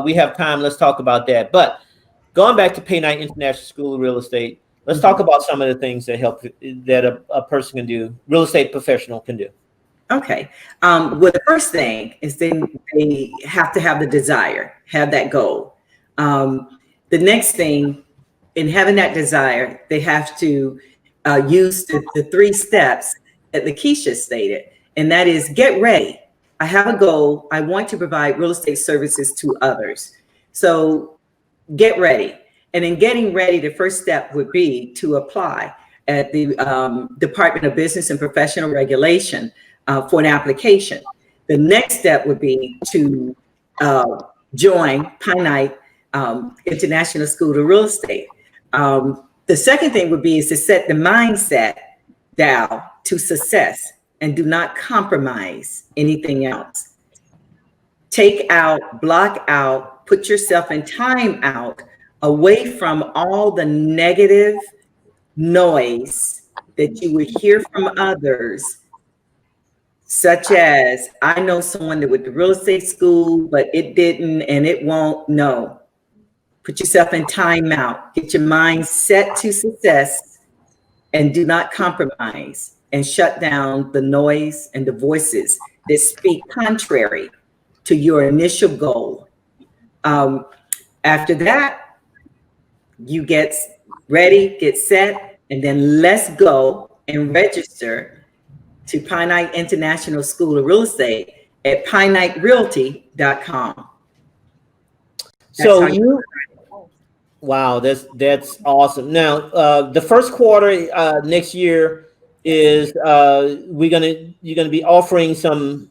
we have time, let's talk about that. But going back to P9 International School of Real Estate, let's talk about some of the things that help that a person can do, real estate professional can do. Okay. Well, the first thing is they have to have the desire, have that goal. The next thing, in having that desire, they have to use the 3 steps that Lakisha stated, and that is get ready. I have a goal. I want to provide real estate services to others. So get ready. And in getting ready, the first step would be to apply at the Department of Business and Professional Regulation for an application. The next step would be to join P9 International School of Real Estate. The second thing would be is to set the mindset down to success and do not compromise anything else. Take out, block out, put yourself in time out, away from all the negative noise that you would hear from others, such as, I know someone that went to real estate school, but it didn't and it won't. No. Put yourself in time out. Get your mind set to success and do not compromise, and shut down the noise and the voices that speak contrary to your initial goal. After that, you get ready, get set, and then let's go and register to P9 International School of Real Estate at PNiteRealty.com. So you, wow, that's awesome. Now, the first quarter next year is you're gonna be offering some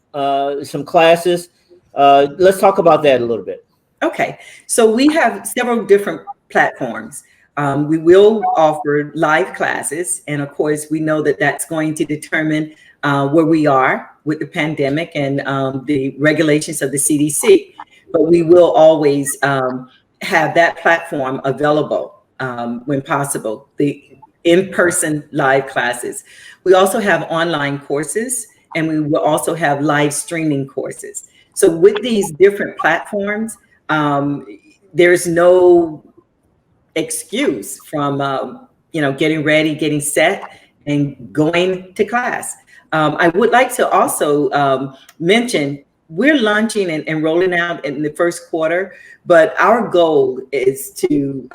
classes. Let's talk about that a little bit. Okay, so we have several different platforms. We will offer live classes, and of course, we know that that's going to determine where we are with the pandemic and the regulations of the CDC. But we will always have that platform available when possible, the in-person live classes. We also have online courses, and we will also have live streaming courses. So with these different platforms, there's no excuse from getting ready, getting set, and going to class. I would like to also mention we're launching and rolling out in the first quarter, but our goal is to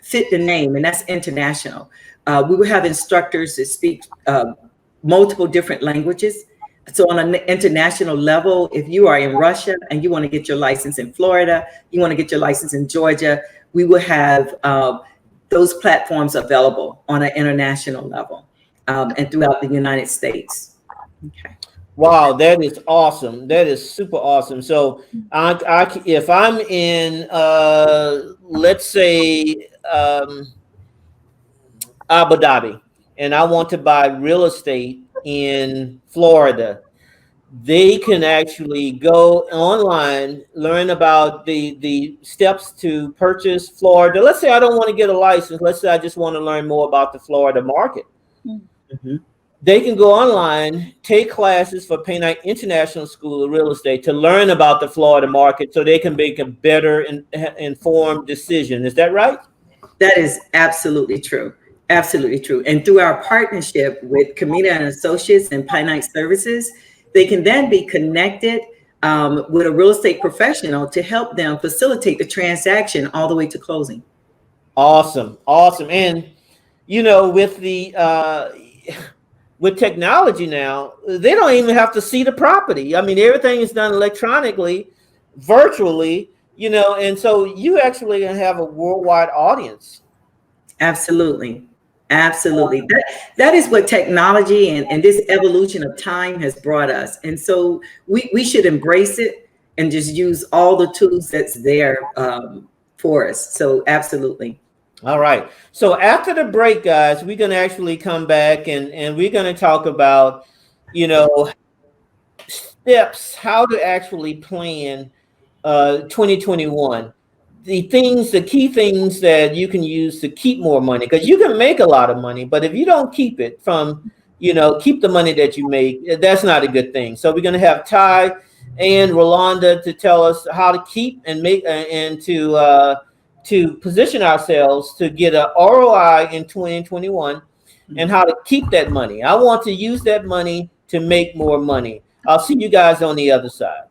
fit the name, and that's international. We will have instructors that speak multiple different languages. So on an international level, if you are in Russia and you want to get your license in Florida, you want to get your license in Georgia, we will have those platforms available on an international level and throughout the United States. Okay. Wow, that is awesome. That is super awesome. So if I'm in, let's say, Abu Dhabi, and I want to buy real estate in Florida, they can actually go online, learn about the steps to purchase Florida. Let's say I don't want to get a license. Let's say I just want to learn more about the Florida market. Mm-hmm. They can go online, take classes for P9 International School of Real Estate to learn about the Florida market so they can make a better informed decision. Is that right? That is absolutely true. Absolutely true. And through our partnership with Carmena and Associates and P9 Services, they can then be connected with a real estate professional to help them facilitate the transaction all the way to closing. Awesome. Awesome. And, with the with technology now, they don't even have to see the property. I mean, everything is done electronically, virtually, you know, and so you actually have a worldwide audience. Absolutely. Absolutely. That is what technology and this evolution of time has brought us. And so we should embrace it and just use all the tools that's there for us. So absolutely. All right. So after the break, guys, we're going to actually come back and we're going to talk about, you know, steps, how to actually plan 2021. The key things that you can use to keep more money, because you can make a lot of money, but if you don't keep it from, you know, keep the money that you make, that's not a good thing. So we're going to have Ty and Rolanda to tell us how to keep and make and to position ourselves to get an ROI in 2021 and how to keep that money. I want to use that money to make more money. I'll see you guys on the other side.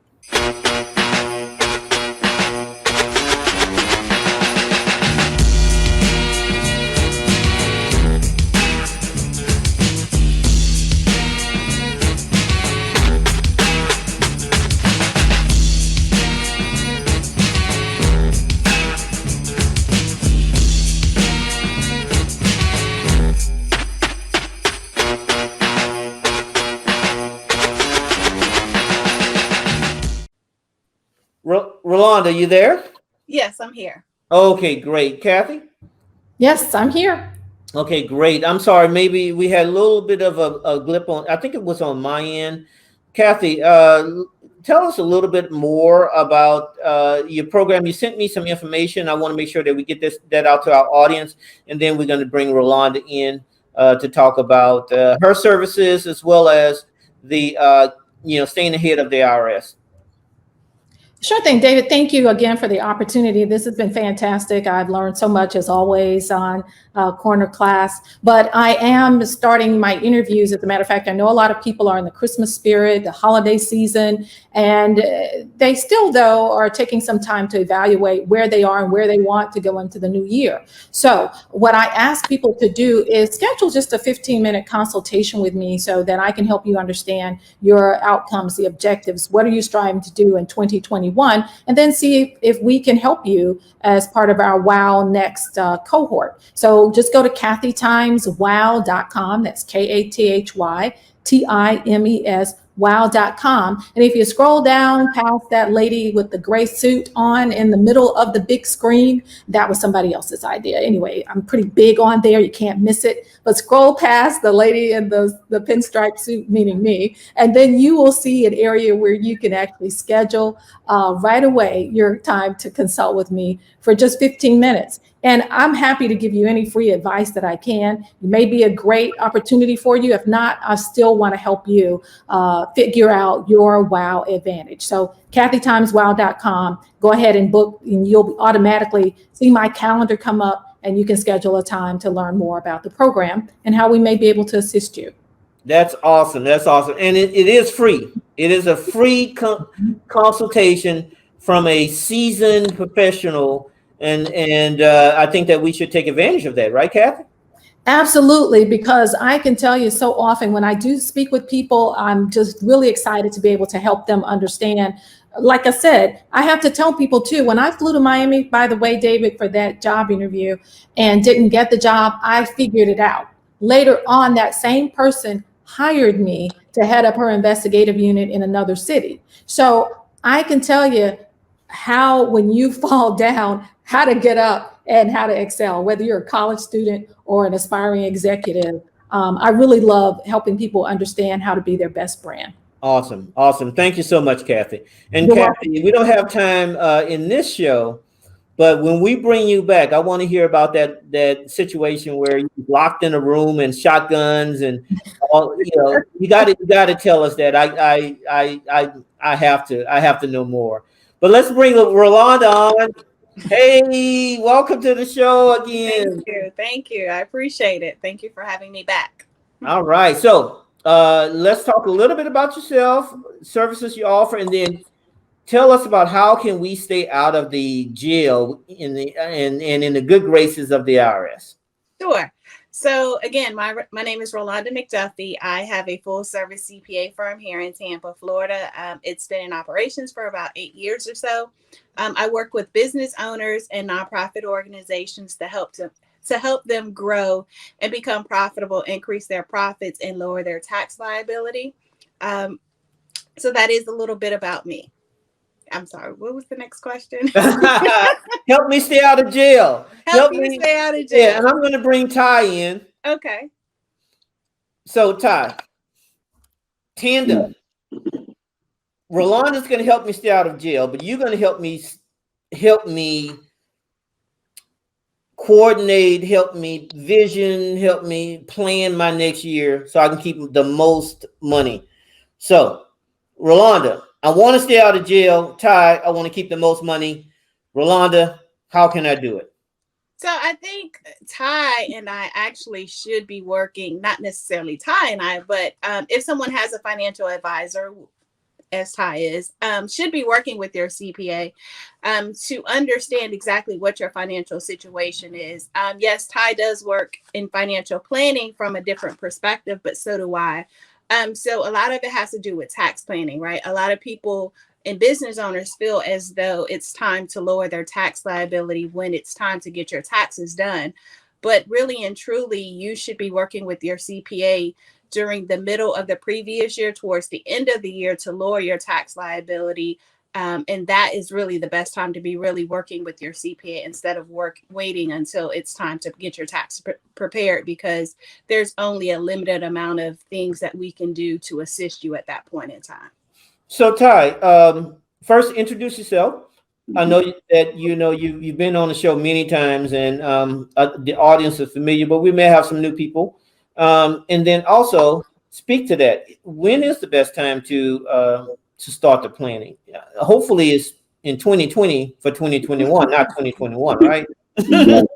Rolanda, you there? Yes, I'm here. Okay, great. Kathy? Yes, I'm here. Okay, great. I'm sorry. Maybe we had a little bit of a glip on, I think it was on my end. Kathy, tell us a little bit more about your program. You sent me some information. I want to make sure that we get that out to our audience. And then we're going to bring Rolanda in to talk about her services as well as the, staying ahead of the IRS. Sure thing, David. Thank you again for the opportunity. This has been fantastic. I've learned so much as always on Corner Class, but I am starting my interviews. As a matter of fact, I know a lot of people are in the Christmas spirit, the holiday season, and they still, though, are taking some time to evaluate where they are and where they want to go into the new year. So what I ask people to do is schedule just a 15-minute consultation with me so that I can help you understand your outcomes, the objectives. What are you striving to do in 2021? And then see if we can help you as part of our WOW Next cohort. So just go to KathyTimesWow.com. That's KathyTimesWow.com. And if you scroll down past that lady with the gray suit on in the middle of the big screen, that was somebody else's idea. Anyway, I'm pretty big on there. You can't miss it. But scroll past the lady in the pinstripe suit, meaning me, and then you will see an area where you can actually schedule right away your time to consult with me for just 15 minutes. And I'm happy to give you any free advice that I can. It may be a great opportunity for you. If not, I still want to help you figure out your WOW advantage. So KathyTimesWow.com, go ahead and book, and you'll automatically see my calendar come up, and you can schedule a time to learn more about the program and how we may be able to assist you. That's awesome. That's awesome. And it is free. It is a free consultation from a seasoned professional. And I think that we should take advantage of that, right, Kathy? Absolutely, because I can tell you so often when I do speak with people, I'm just really excited to be able to help them understand. Like I said, I have to tell people too, when I flew to Miami, by the way, David, for that job interview and didn't get the job, I figured it out. Later on, that same person hired me to head up her investigative unit in another city. So I can tell you how, when you fall down, how to get up and how to excel, whether you're a college student or an aspiring executive. I really love helping people understand how to be their best brand. Awesome. Awesome. Thank you so much, Kathy. And You're Kathy, welcome. we don't have time in this show, but when we bring you back, I want to hear about that situation where you locked in a room and shotguns and all, you got to tell us that. I have to know more. But let's bring Rolanda on. Hey, welcome to the show again. Thank you. I appreciate it. Thank you for having me back. All right. So let's talk a little bit about yourself, services you offer, and then tell us about how can we stay out of the jail in the and in the good graces of the IRS. Sure. So again, my name is Rolanda McDuffie. I have a full service CPA firm here in Tampa, Florida. It's been in operations for about 8 years or so. I work with business owners and nonprofit organizations to help them grow and become profitable, increase their profits, and lower their tax liability. So that is a little bit about me. I'm sorry, what was the next question? Help me stay out of jail. Help you stay out of jail. Yeah, and I'm going to bring Ty in. Okay. So Ty, Tanda, Rolanda's going to help me stay out of jail, but you're going to help me coordinate, help me vision, help me plan my next year so I can keep the most money. So Rolanda, I want to stay out of jail. Ty, I want to keep the most money. Rolanda, how can I do it? So I think Ty and I actually should be working, not necessarily Ty and I, but if someone has a financial advisor, as Ty is, should be working with your CPA to understand exactly what your financial situation is. Yes, Ty does work in financial planning from a different perspective, but so do I. So a lot of it has to do with tax planning, right? A lot of people and business owners feel as though it's time to lower their tax liability when it's time to get your taxes done. But really and truly, you should be working with your CPA during the middle of the previous year towards the end of the year to lower your tax liability. And that is really the best time to be really working with your CPA instead of waiting until it's time to get your tax prepared, because there's only a limited amount of things that we can do to assist you at that point in time. So Ty, first introduce yourself. I know that you've been on the show many times, and the audience is familiar, but we may have some new people. And then also speak to that. When is the best time to start the planning? Hopefully, it's in 2020 for 2021, not 2021, right? Exactly.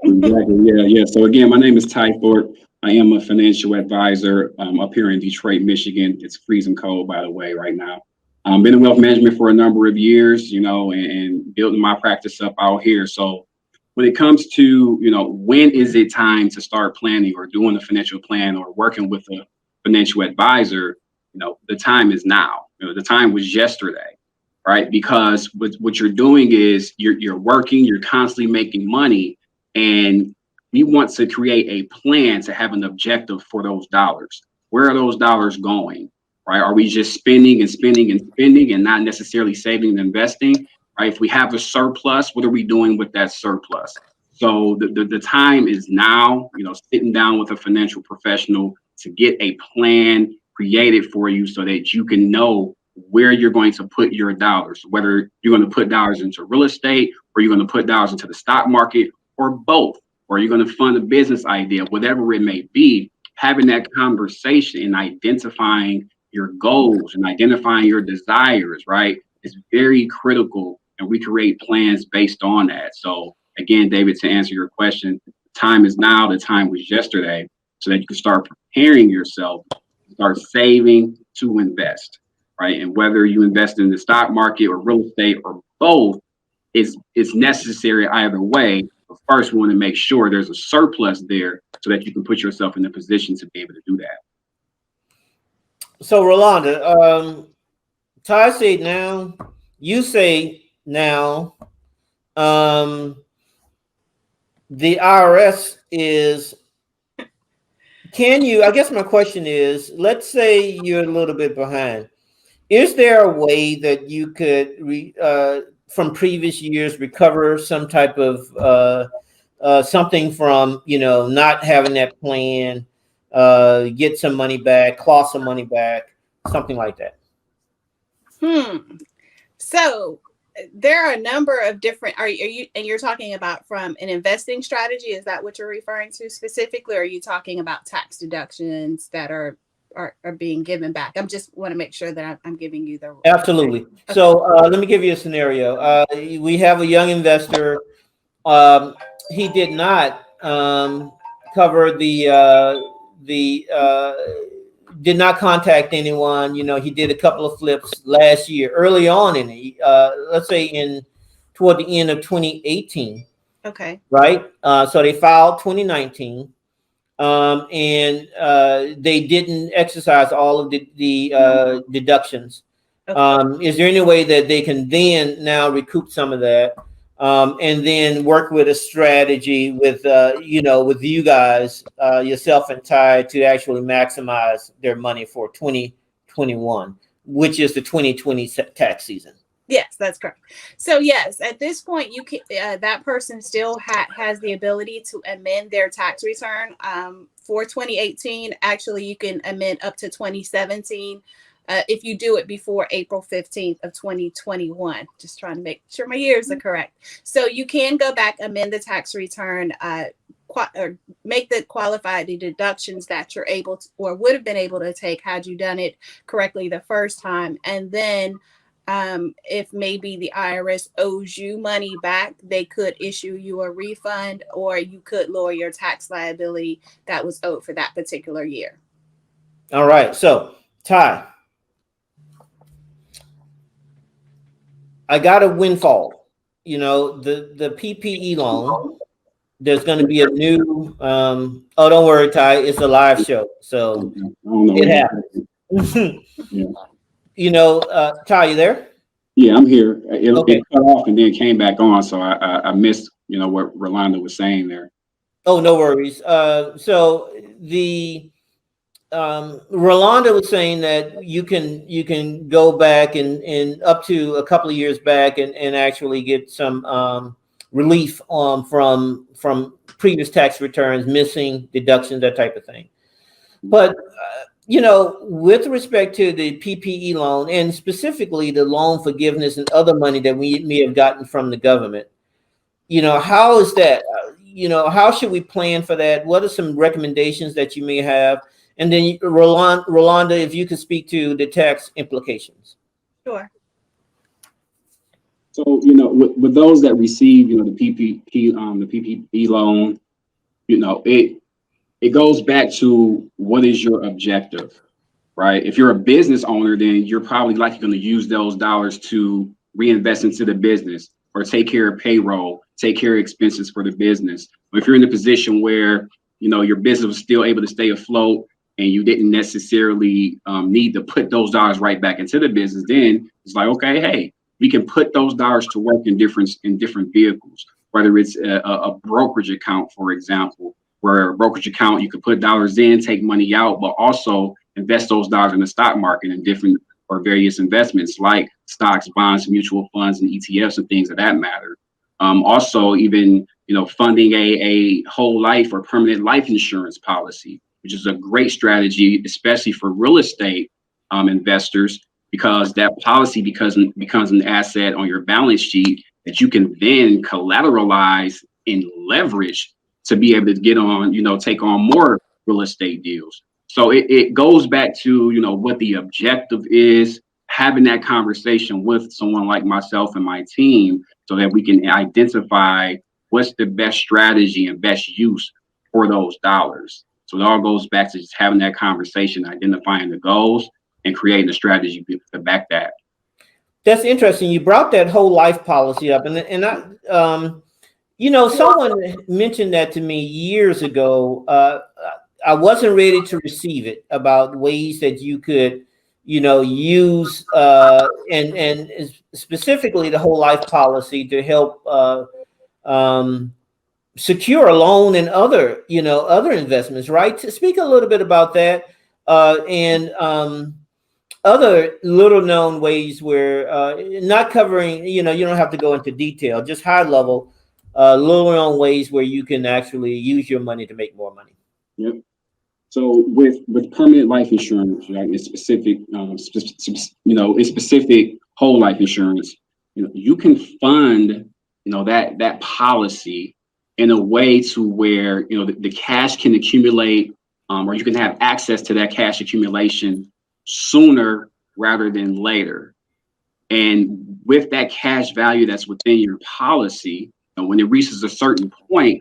Yeah. So again, my name is Ty Thorpe. I am a financial advisor up here in Detroit, Michigan. It's freezing cold, by the way, right now. Been in wealth management for a number of years, and building my practice up out here. So when it comes to, when is it time to start planning or doing a financial plan or working with a financial advisor, the time is now. The time was yesterday, right? Because what you're doing is you're working, you're constantly making money, and we want to create a plan to have an objective for those dollars. Where are those dollars going? Right? Are we just spending and not necessarily saving and investing? Right? If we have a surplus, what are we doing with that surplus? So the time is now, sitting down with a financial professional to get a plan created for you so that you can know where you're going to put your dollars, whether you're going to put dollars into real estate, or you're going to put dollars into the stock market, or both, or you're going to fund a business idea, whatever it may be. Having that conversation and identifying your goals and identifying your desires, right, is very critical, and we create plans based on that. So again, David, to answer your question, the time is now, the time was yesterday, so that you can start preparing yourself, start saving to invest, right? And whether you invest in the stock market or real estate or both, it's necessary either way. But first, we want to make sure there's a surplus there so that you can put yourself in a position to be able to do that. So Rolanda, Ty said now, you say now, the IRS is, I guess my question is, let's say you're a little bit behind. Is there a way that you could, from previous years, recover some type of something from, not having that plan, get some money back, claw some money back, something like that? So there are a number of different, you're talking about from an investing strategy? Is that what you're referring to specifically? Or are you talking about tax deductions that are being given back? I just want to make sure that I'm giving you the. Absolutely. Okay. So let me give you a scenario. We have a young investor. He did not cover did not contact anyone. He did a couple of flips last year, early on in it, let's say toward the end of 2018. Okay. Right. So they filed 2019. and they didn't exercise all of the deductions. Is there any way that they can then now recoup some of that, and then work with a strategy with with you guys, yourself and Ty, to actually maximize their money for 2021, which is the 2020 tax season? Yes, that's correct. So yes, at this point, you can that person still has the ability to amend their tax return. For 2018, actually, you can amend up to 2017 if you do it before April 15th of 2021. Just trying to make sure my years are correct. So you can go back, amend the tax return, or make the qualified the deductions that you're able to, or would have been able to take had you done it correctly the first time, and then if maybe the IRS owes you money back, they could issue you a refund, or you could lower your tax liability that was owed for that particular year. All right. So, Ty, I got a windfall. The PPE loan. There's going to be a new. Oh, don't worry, Ty. It's a live show, so it happens. Yeah. Ty, you there? Yeah, I'm here. It cut off and then came back on, so I missed what Rolanda was saying there. Oh, no worries. So the Rolanda was saying that you can go back and up to a couple of years back and actually get some relief from previous tax returns, missing deductions, that type of thing. But with respect to the PPE loan, and specifically the loan forgiveness and other money that we may have gotten from the government, how is that? How should we plan for that? What are some recommendations that you may have? And then Rolanda, if you could speak to the tax implications. Sure. So, with those that receive, the PPP loan, it goes back to what is your objective, right? If you're a business owner, then you're probably likely going to use those dollars to reinvest into the business or take care of payroll, take care of expenses for the business. But if you're in a position where, your business was still able to stay afloat and you didn't necessarily need to put those dollars right back into the business, then it's like, okay, hey, we can put those dollars to work in different vehicles, whether it's a brokerage account, for example, where a brokerage account, you could put dollars in, take money out, but also invest those dollars in the stock market and different or various investments like stocks, bonds, mutual funds, and ETFs and things of that matter. Also, even, funding a whole life or permanent life insurance policy, which is a great strategy, especially for real estate investors, because that policy becomes an asset on your balance sheet that you can then collateralize and leverage to be able to get on, take on more real estate deals. So it goes back to, what the objective is, having that conversation with someone like myself and my team so that we can identify what's the best strategy and best use for those dollars. So it all goes back to just having that conversation, identifying the goals and creating a strategy to back that. That's interesting. You brought that whole life policy up, and I, someone mentioned that to me years ago. I wasn't ready to receive it, about ways that you could, use and specifically the whole life policy to help secure a loan and other investments, right? To speak a little bit about that and other little known ways where not covering, you don't have to go into detail, just high level, little known ways where you can actually use your money to make more money. Yep. So with permanent life insurance, right, it's specific, it's specific whole life insurance. You can fund, that policy in a way to where, the cash can accumulate, or you can have access to that cash accumulation sooner rather than later. And with that cash value that's within your policy, when it reaches a certain point,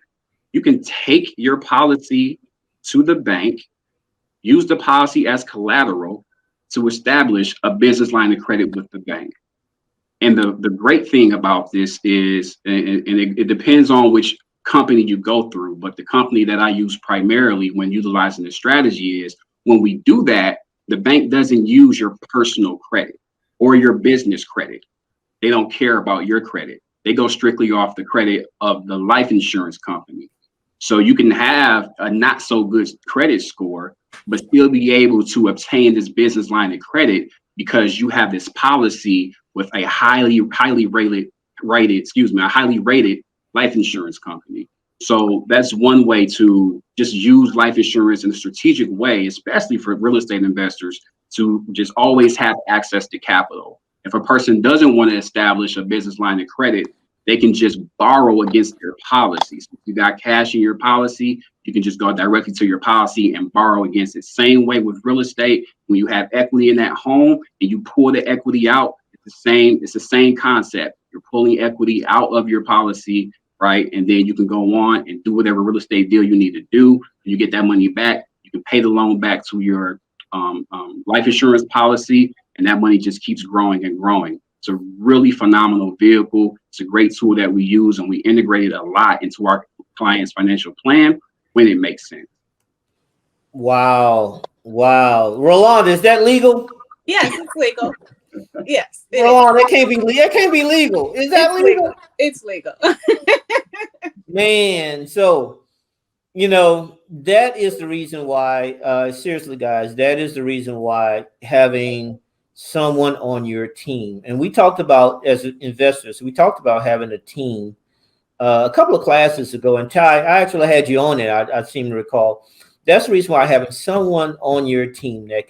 you can take your policy to the bank, use the policy as collateral to establish a business line of credit with the bank. And the great thing about this is, and it depends on which company you go through. But the company that I use primarily when utilizing the strategy is when we do that, the bank doesn't use your personal credit or your business credit. They don't care about your credit. They go strictly off the credit of the life insurance company. So you can have a not so good credit score, but still be able to obtain this business line of credit because you have this policy with a highly rated life insurance company. So that's one way to just use life insurance in a strategic way, especially for real estate investors, to just always have access to capital. If a person doesn't want to establish a business line of credit, they can just borrow against their policies. If you got cash in your policy, you can just go directly to your policy and borrow against it. Same way with real estate, when you have equity in that home and you pull the equity out, it's the same concept. You're pulling equity out of your policy, right? And then you can go on and do whatever real estate deal you need to do. You get that money back. You can pay the loan back to your life insurance policy, and that money just keeps growing and growing. It's a really phenomenal vehicle. It's a great tool that we use, and we integrate it a lot into our clients' financial plan when it makes sense. Wow. Rolanda, is that legal? Yes, it's legal. Yes. Rolanda, that can't be legal. Is that legal? It's legal. Man, so that is the reason why, seriously, guys, that is the reason why having someone on your team, and we talked about, as investors, we talked about having a team a couple of classes ago, and Ty, I actually had you on it. I seem to recall. That's the reason why having someone on your team that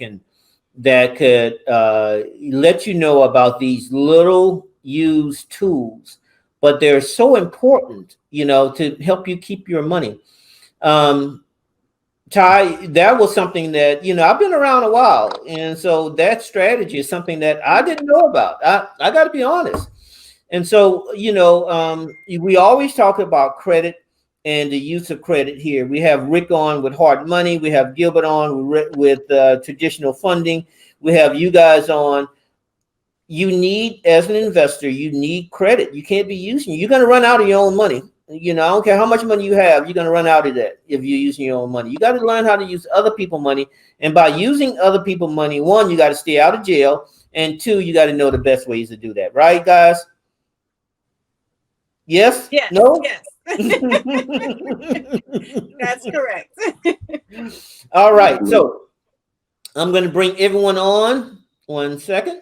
could let you know about these little used tools, but they're so important, to help you keep your money. Ty, that was something that, I've been around a while. And so that strategy is something that I didn't know about. I got to be honest. And so, we always talk about credit and the use of credit here. We have Rick on with hard money. We have Gilbert on with traditional funding. We have you guys on. You need, as an investor, you need credit. You can't be you're going to run out of your own money. I don't care how much money you have, you're going to run out of that if you're using your own money. You got to learn how to use other people's money. And by using other people's money, one, you got to stay out of jail. And two, you got to know the best ways to do that. Right, guys? Yes? Yes. No? Yes. That's correct. All right. So I'm going to bring everyone on. 1 second.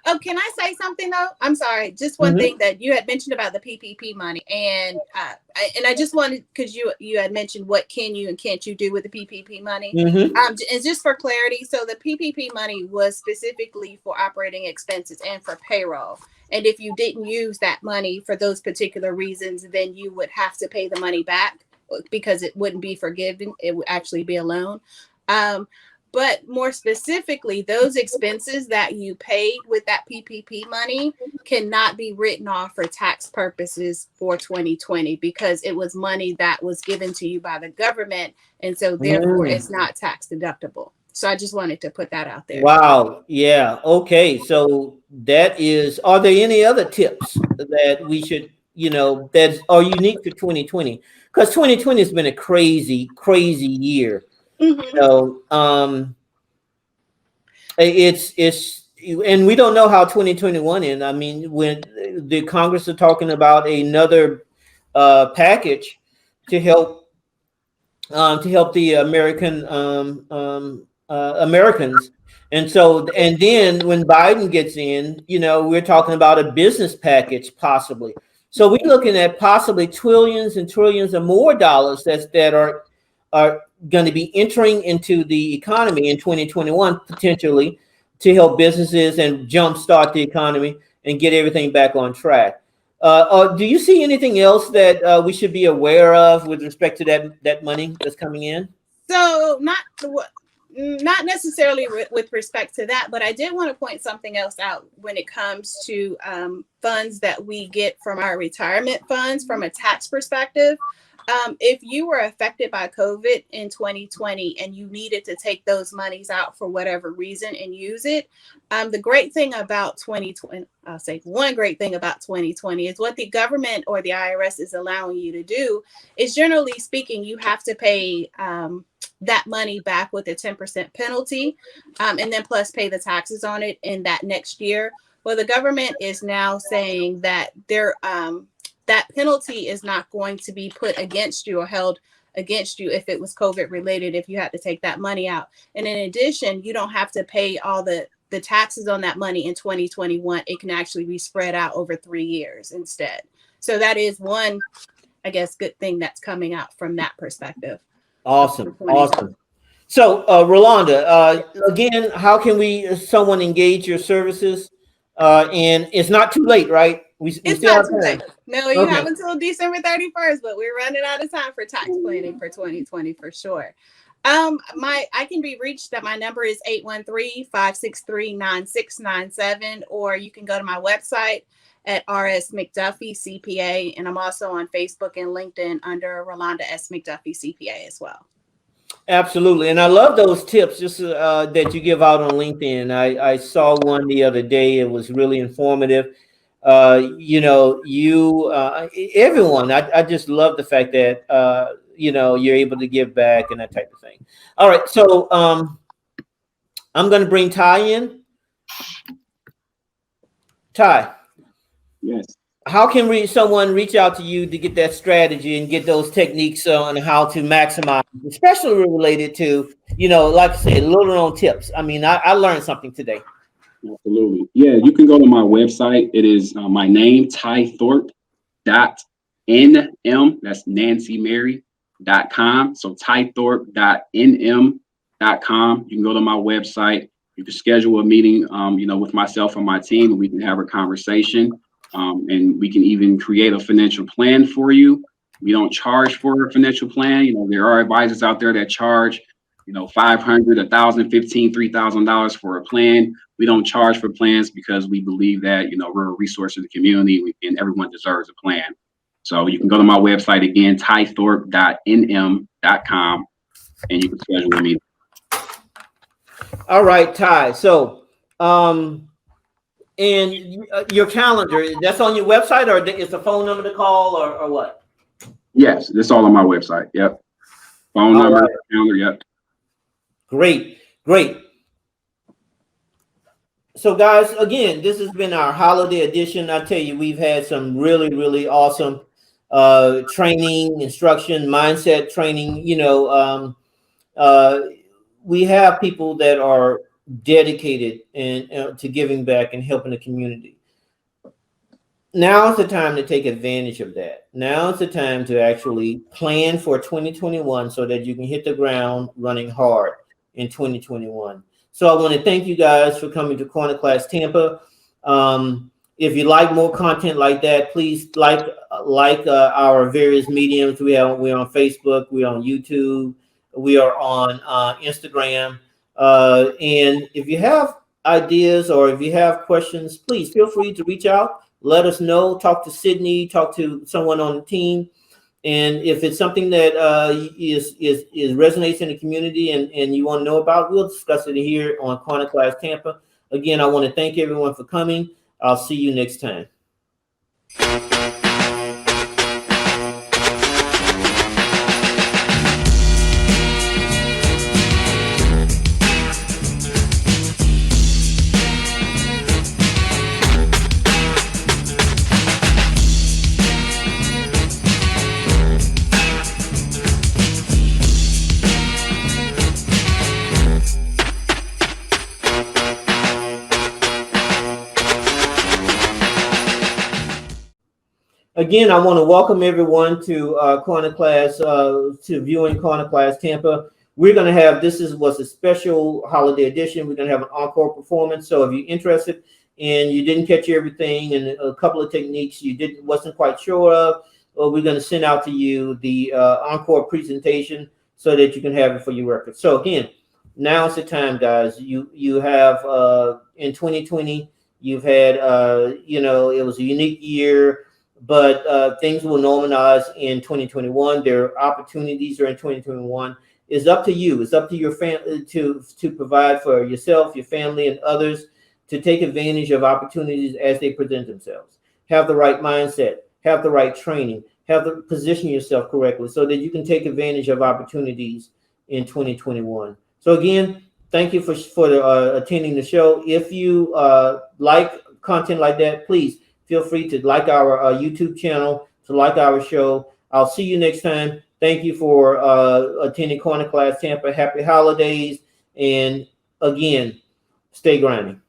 Oh, can I say something though? I'm sorry. Just one thing that you had mentioned about the PPP money, and I just wanted, because you had mentioned what can you and can't you do with the PPP money. And just for clarity, so the PPP money was specifically for operating expenses and for payroll. And if you didn't use that money for those particular reasons, then you would have to pay the money back because it wouldn't be forgiven. It would actually be a loan. But more specifically, those expenses that you paid with that PPP money cannot be written off for tax purposes for 2020 because it was money that was given to you by the government. And so therefore it's not tax deductible. So I just wanted to put that out there. Wow. Yeah. Okay. So that is, are there any other tips that we should, that are unique to 2020? Because 2020 has been a crazy, crazy year. So it's and we don't know how 2021 ends. I mean, when the Congress are talking about another package to help the Americans, and so, and then when Biden gets in, we're talking about a business package possibly. So we're looking at possibly trillions and trillions of more dollars that are going to be entering into the economy in 2021, potentially, to help businesses and jumpstart the economy and get everything back on track. Do you see anything else that we should be aware of with respect to that money that's coming in? So not necessarily with respect to that, but I did want to point something else out when it comes to funds that we get from our retirement funds from a tax perspective. if you were affected by COVID in 2020 and you needed to take those monies out for whatever reason and use it, the great thing about 2020, I'll say one great thing about 2020 is what the government or the IRS is allowing you to do is, generally speaking, you have to pay that money back with a 10% penalty, and then plus pay the taxes on it in that next year. Well, the government is now saying that that penalty is not going to be put against you or held against you if it was COVID related, if you had to take that money out. And in addition, you don't have to pay all the taxes on that money in 2021. It can actually be spread out over 3 years instead. So that is one, I guess, good thing that's coming out from that perspective. Awesome. Awesome. So, Rolanda, again, how can someone engage your services? And it's not too late, right? We It's still not have too time. late. No, you have until December 31st, but we're running out of time for tax planning for 2020 for sure. I can be reached at my number is 813-563-9697, or you can go to my website at RS McDuffie CPA, and I'm also on Facebook and LinkedIn under Rolanda S McDuffie CPA as well. Absolutely. And I love those tips just that you give out on LinkedIn. I saw one the other day. It was really informative. Everyone, I just love the fact that, you're able to give back and that type of thing. All right. So I'm going to bring Ty in. Ty. Yes. How can someone reach out to you to get that strategy and get those techniques on how to maximize, especially related to, like I said, little known tips? I mean, I learned something today. Absolutely. Yeah, you can go to my website. It is my name, TyThorpe.nm. That's NancyMary.com. So TyThorpe.nm.com. You can go to my website. You can schedule a meeting, with myself and my team, and we can have a conversation. And we can even create a financial plan for you. We don't charge for a financial plan. There are advisors out there that charge, $500, $1,000, $1,500, $3,000 for a plan. We don't charge for plans because we believe that, we're a resource to the community and everyone deserves a plan. So you can go to my website again, TyThorpe.nm.com, and you can schedule a meeting. All right, Ty. So, and your calendar, that's on your website, or it's a phone number to call, or what? Yes, it's all on my website. Yep. Phone number, calendar. Yep. Great. So, guys, again, this has been our holiday edition. I tell you, we've had some really, really awesome training, instruction, mindset training. We have people that are dedicated and to giving back and helping the community. Now is the time to take advantage of that. Now is the time to actually plan for 2021 so that you can hit the ground running hard in 2021. So I want to thank you guys for coming to Corner Class Tampa. If you like more content like that, please like our various mediums. We're on Facebook, we're on YouTube, we are on Instagram. And if you have ideas or if you have questions, please feel free to reach out. Let us know. Talk to Sydney. Talk to someone on the team. And if it's something that is resonates in the community and you want to know about, we'll discuss it here on Corner Class Tampa. Again, I want to thank everyone for coming. I'll see you next time. Again, I want to welcome everyone to Corner Class, to viewing Corner Class Tampa. We're going to have, was a special holiday edition. We're going to have an encore performance. So if you're interested and you didn't catch everything and a couple of techniques you wasn't quite sure of, we're going to send out to you the encore presentation so that you can have it for your record. So again, now's the time, guys. You have in 2020, you've had, it was a unique year. but things will normalize in 2021. Their opportunities are in 2021. It's up to you. It's up to your family to provide for yourself, your family, and others to take advantage of opportunities as they present themselves. Have the right mindset, have the right training, position yourself correctly so that you can take advantage of opportunities in 2021. So again, thank you for attending the show. If you like content like that, please feel free to like our YouTube channel, to like our show. I'll see you next time. Thank you for attending Corner Class Tampa. Happy holidays. And again, stay grinding.